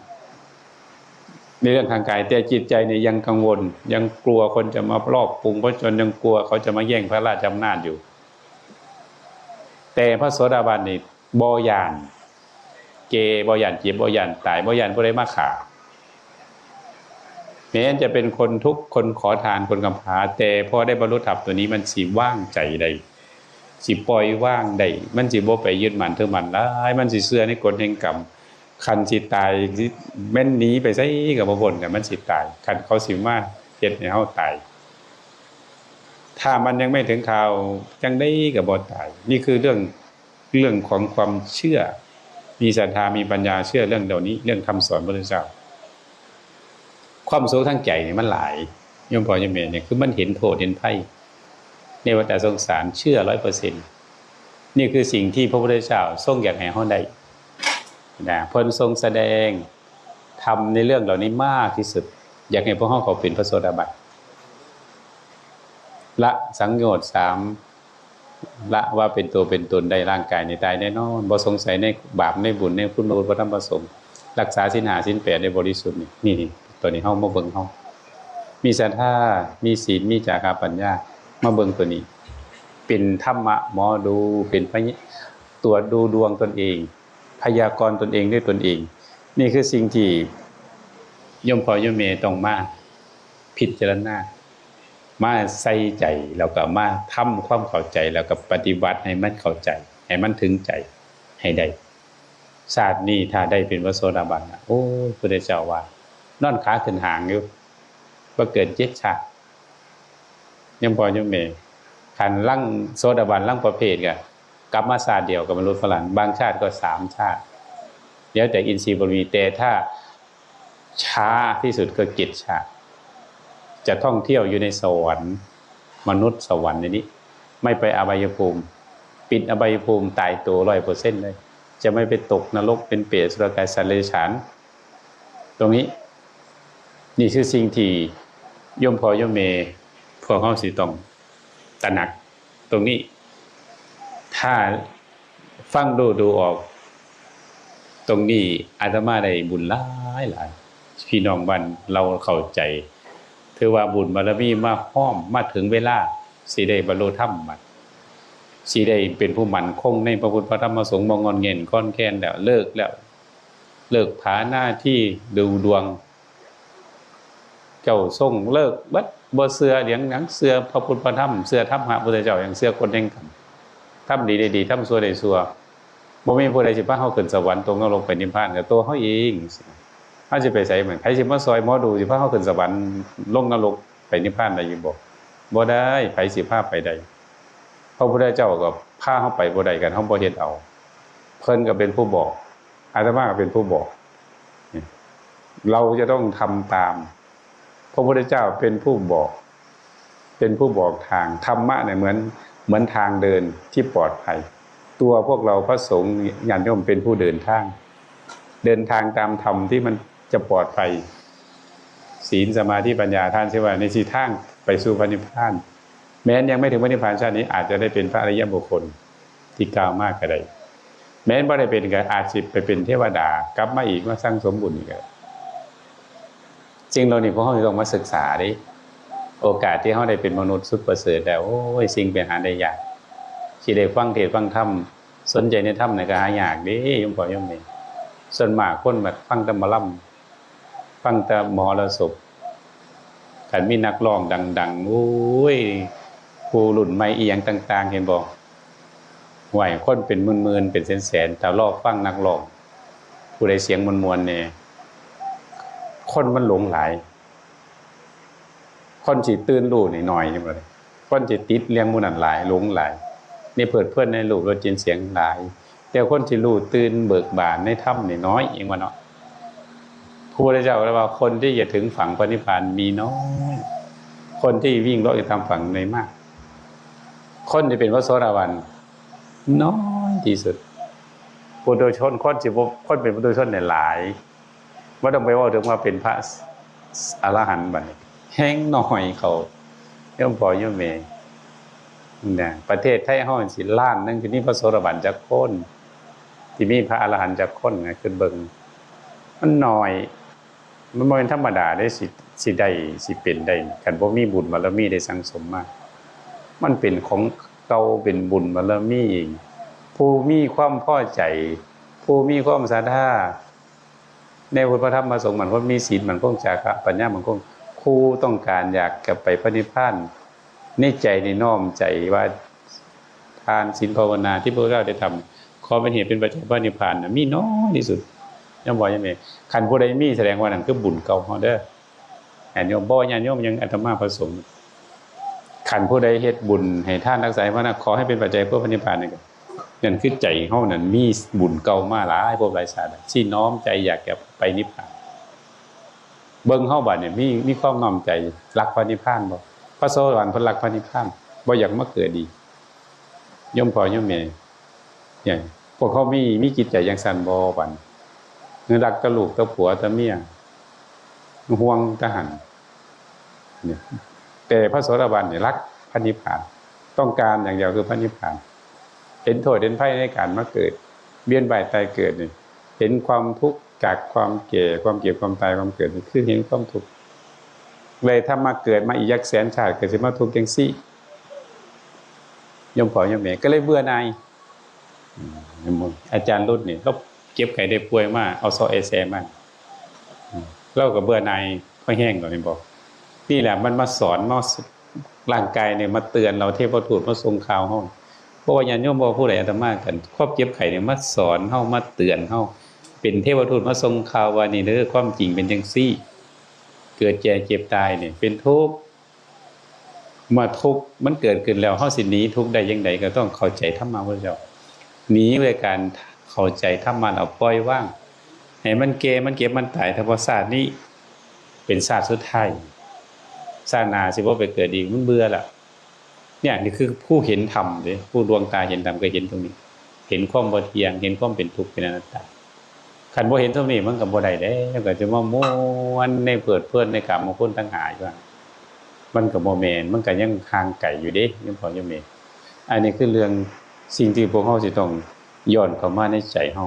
ในเรื่องทางกายแต่จิตใจเนี่ยยังกังวลยังกลัวคนจะมาลอบปรุงเพราะจนยังกลัวเขาจะมาแย่งพระราชอำนาจอยู่แต่พระโสดาบันนี่บ่ย่านเกบ่ย่านเจ็บบ่ย่านตายบ่ย่านผู้ใดมาฆ่าแม้จะเป็นคนทุกคนขอทานคนกำพร้าแต่พอได้บรรลุธรรมตัวนี้มันสิว่างใจได้สิปล่อยว่างได้มันสิบ่ไปยึดมั่นถือมั่นหลายมันสิเชื่อในกฎแห่งกรรมคันสิตายแม่นหนีไปไสก็บ่พ้นกันมันสิตายคันเขาสิมาเฮ็ดให้เฮาตายถ้ามันยังไม่ถึงข่าวจังได๋ก็บ่ตายนี่คือเรื่องของความเชื่อมีศรัทธามีปัญญาเชื่อเรื่องเหล่านี้เรื่องคำสอนพระพุทธเจ้าความสุขทางใจนี่มันหลายโยมพ่อโยมแม่เนี่ยคือมันเห็นโทษเห็นภัยในวัฏสงสารเชื่อ 100% นี่คือสิ่งที่พระพุทธเจ้าทรงอยากให้เฮาได้นะเพิ่นทรงแสดงทำในเรื่องเหล่านี้มากที่สุดอยากให้พวกเฮาเขาเป็นพระโสดาบันละสังโยชน์3ละว่าเป็นตัวเป็นตนได้ร่างกายในตายแน่นอนบ่สงสัยในบาปในบุญในคุณพระพุทธพระธรรมพระสงฆ์รักษาศีล5ศีล8ได้บริสุทธิ์นี่ตัวนี้เฮามาเบิ่งเฮามีศรัทธามีศีลมีจาคะปัญญามาเบิ่งตัวนี้เป็นธรรมะหมอดูเป็นตรวจดูดวงตนเองพยากรณ์ตนเองด้วยตนเองนี่คือสิ่งที่โยมพ่อโยมแม่ต้องมาพิจารณามาใส่ใจแล้วก็มาทำความเข้าใจแล้วก็ปฏิบัติให้มันเข้าใจให้มันถึงใจให้ได้ชาตินี้ถ้าได้เป็นพระโสดาบันโอ้ยพระพุทธเจ้าว่านอนขาขึ้นหางอยู่ บ่เกิน7ชาติยังพอยังแม่คันลังโสดาบันลังประเภทก็กลับมาชาติเดียวกับมนุษย์ฝรั่งบางชาติก็3ชาติแล้วแต่อินทรีย์บารมีแต่ถ้าช้าที่สุดก็7ชาติจะท่องเที่ยวอยู่ในสวรรค์มนุษย์สวรรค์ในนี้ไม่ไปอบายภูมิปิดอบายภูมิตายตัว 100% เลยจะไม่ไปตกนรกเป็นเปรตอสุรกายสัตว์เดรัจฉานตรงนี้นี่คือสิ่งที่โยมพ่อโยมแม่พวกเฮาสิต้องตระหนักตรงนี้ถ้าฟังดูออกตรงนี้อาตมาได้บุญหลายพี่น้องบ้านเราเข้าใจถือว่าบุญบารมีมาพร้อมมาถึงเวลาสิได้บรรลุธรรมบัดสิได้เป็นผู้มั่นคงในพระพุทธพระธรรมพระสงฆ์บ่งอนเงียนค้อนแค้นแล้วเลิกผาหน้าที่ดูดวงเจ้าทรงเลิกบัดบ่เชื่อเหลียงหนังเชื่อพระพุทธพระธรรมเชื่อธรรมะพุทธเจ้าอย่างเชื่อคนแห่งธรรมทำดีได้ดีทำชั่วได้ชั่วบ่มีผู้ใดสิพาเฮาขึ้นสวรรค์ตรงนรกไปนิพพานก็ตัวเฮาเองเฮาสิไปไสเหมือนไผสิมาซอยหมอดูสิพาเฮาขึ้นสวรรค์ลงนรกไปนิพพานได้อยู่บ่ได้ไผสิพาไปได้พระพุทธเจ้าก็พาเฮาไปบ่ได้กันเฮาบ่เฮ็ดเอาเพิ่นก็เป็นผู้บอกอาตมาก็เป็นผู้บอกเราจะต้องทำตามพระพุทธเจ้าเป็นผู้บอกทางธรรมะเนี่ยเหมือนทางเดินที่ปลอดภัยตัวพวกเราพระสงฆ์ญาติโยมเป็นผู้เดินทางตามธรรมที่มันจะปลอดภัยศีลสมาธิปัญญาท่านใช่ว่าในสี่ทางไปสู่พระนิพพานแม้ยังไม่ถึงพระนิพพานชาตินี้อาจจะได้เป็นพระอริยบุคคลที่กล่าวมากก็ได้แม้บ่ได้เป็นก็อาจสิไปเป็นเทวดากลับมาอีกมาสร้างสมบุญอีกจริงเรานี่พวกเฮาต้องมาศึกษาดิโอกาสที่เฮาได้เป็นมนุษย์สุดประเสริฐแล้วโอ้ยสิ่งเป็นหาได้ยากสิได้ฟังเทศน์ฟังธรรมสนใจในธรรมนี่ก็หายากเด้โยมพ่อโยมแม่ส่วนมากคนมาฟังแต่หมอลำฟังแต่มหรสพคันมีนักร้องดังๆโอ้ยผู้รุ่นใหม่อีหยังต่างๆเห็นบ่ไหวคนเป็นหมื่นๆเป็นแสนๆถ้ารอฟังนักร้องผู้ใดเสียงมวลๆเนี่ยคนมันหลงหลายคนสิตื่นรู้หน่อยๆจังเลยคนสิติดเรื่องหมู่นั้นหลายหลงหลายนี่เพิ่นในรูปรสจินเสียงหลายแต่คนที่รู้ตื่นเบิกบานในธรรมนี่น้อยเองว่าเนาะพระพุทธเจ้าว่าคนที่จะถึงฝั่งพระนิพพานมีน้อยคนที่วิ่งรอดจะทำฝั่งในมากคนที่เป็นพระโสดาบันน้อยที่สุดปุถุชนคนสิบ่คนเป็นปุถุชนเนี่ยหลายบ่ต้องไปเว้าถึงว่าเป็นพระอรหันต์บัดนี้แห้งน้อยเขาโยมพ่อโยมแม่เนี่ยประเทศไทยเฮาสิล้านนึงที่มีพระโสดาบันจักคนที่มีพระอรหันต์จักคนน่ะคือเบิ่งมันน้อยมันบ่เป็นธรรมดาได้สิได้สิเป็นได้คันบ่มีบุญบารมีได้สั่งสมมามันเป็นของเก่าเป็นบุญบารมีผู้มีความพอใจผู้มีความศรัทธาในพุทธธรรมพระสงฆ์มันก็มีศีลมันคงจาคะปัญญามันคงผู้ต้องการอยากจะไปพระนิพพานในใจในน้อมใจว่าทานศีลภาวนาที่พระพุทธเจ้าได้ทำขอเป็นเหตุเป็นปัจจัยพระนิพพานมีน้อยที่สุดย่อมบ่ยังไงคันผู้ใดมีแสดงว่านั่นคือบุญเก่าเฮาเด้ออันโยมบ่ญาติโยมยังอาตมาประสงค์คันผู้ใดเฮ็ดบุญให้ทานรักษาภาวนาขอให้เป็นปัจจัยเพื่อพระนิพพานนั่นคือใจเฮานั่นมีบุญเก่ามาหลายภพหลายชาติสิน้อมใจอยากจะไปนิพพานเบิ่งเฮาบัดเนี่ยมีความน้อมใจรักพระนิพพานบ่พระโสดาบันเพิ่นรักพระนิพพานบ่อยากมาเกิดดีโยมพ่อโยมแม่เนี่ยพวกเขามีจิตใจจังซั่นบ่บัดรักแต่ลูกแต่ผัวแต่เมียห่วงแต่หันเนี่ยแต่พระโสดาบันเนี่ยรักพระนิพพานต้องการอย่างเดียวคือพระนิพพานเห็นโทษเห็นภัยในการมาเกิดเวียนว่ายตายเกิดนี่เห็นความทุกข์จากความแก่ความเก็บความตายความเกิดคือเห็นความทุกข์เลยถ้ามาเกิดมาอีก100,000 ชาติก็สิมาทุกข์จังซี่โยมพ่อโยมแม่ก็เลยเบื่อหน่ายอาจารย์รุ่นนี่เขาเจ็บไข้ได้ป่วยมาเอาซอเอแซมาเราก็เบื่อหน่ายพอแห้งก่อนนี่บอกนี่แหละมันมาสอนมาร่างกายเนี่ยมาเตือนเราเทพทูตมาส่งข่าวเฮาบ่ว่าญาติโยมบ่ผู้ใดอาตมากันความเจ็บไข้เนี่ยมาสอนเฮามาเตือนเฮาเป็นเทพทูตมาส่งข่าวว่านี่เด้อความจริงเป็นจังซี่ เกิดแก่เจ็บตายเนี่ยเป็นทุกข์เมื่อทุกข์มันเกิดขึ้นแล้วเฮาสิหนีทุกข์ได้จังไดก็ต้องเข้าใจธรรมะพุทธเจ้าหนีด้วยการเข้าใจธรรมะเอาปล่อยวางให้มันแก่มันเก็บมันตายถ้าว่าชาตินี้เป็นชาติสุดท้ายชาติหน้าสิบ่ไปเกิดอีกมันเบื่อละเนี่ยนี่คือผู้เห็นธรรมเด้ผู้ดวงตาเห็นธรรมก็เห็นตรงนี้เห็นความบ่เที่ยงเห็นความเป็นทุกข์เป็นอนัตตาคันบ่เห็นตรงนี้มันก็บ่ได้เด้ก็จะมาม่วนในเพิดเพลินในกามคุณทั้งหลายว่ามันก็บ่แม่นมันก็ยังห่างไกลอยู่เด้ยังพอยังแม่นอันนี้คือเรื่องสิ่งที่พวกเฮาสิต้องย้อนเข้ามาในใจเฮา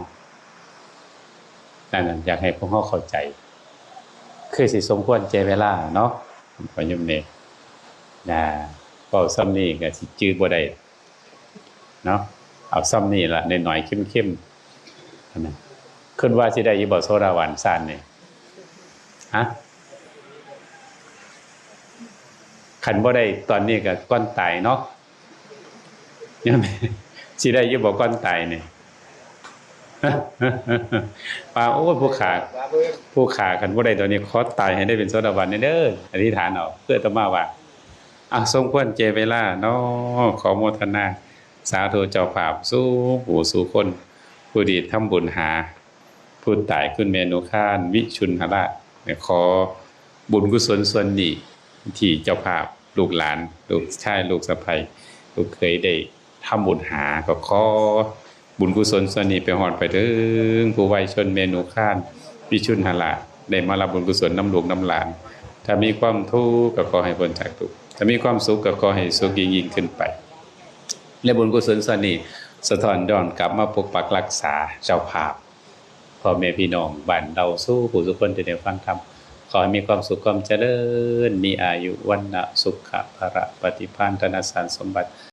นั่นอยากให้พวกเฮาเข้าใจคือสิสมควรแก่เวลาเนาะพอยังแม่นนะเว้าซ้ำนี้ก็สิจื้อบ่ได้เนาะเอาซ้ำนี้ล่ะน้อยๆเข้มๆนั่นคิดว่าสิได้อยู่บ่โสดาบันซ่านนี่ฮะคันบ่ได้ตอนนี้ก็ก่อนตายเนาะยังสิได้อยู่บ่ก่อนตายนี่ว่าโอ้ยผู้ขาคันบ่ได้ตอนนี้ขอตายให้ได้เป็นโสดาบันเด้ออธิษฐานเอาเพื่ออาตมาว่าสมควรแก่เวลาเนาะขอโมทนาสาธุเจ้าภาพสู้ผู้สู่คนผู้ดีทำบุญหาผู้ตายคุณแม่นุคานวิชุนหราชขอบุญกุศลส่วนนี้ที่เจ้าภาพลูกหลานลูกชายลูกสะใภ้ลูกเคยได้ทำบุญหาก็ขอบุญกุศลส่วนนี้ไปฮอดไปถึงผู้ไวยชนแม่นุคานวิชุนหราชได้มารับบุญกุศลนำลูกนำหลานถ้ามีความทุกข์ก็ขอให้พ้นจากทุกข์ถ้ามีความสุขก็ขอให้สุขยิ่งขึ้นไปและบุญกุศลส่วนนี้สะท้อนย้อนกลับมาปกปักรักษาเจ้าภาพพ่อแม่พี่น้องบ้านเราสู้ผู้ทุกคนจะได้ฟังธรรมขอให้มีความสุขความเจริญมีอายุวันนะสุขะภระปฏิภาณธนสารสมบัติ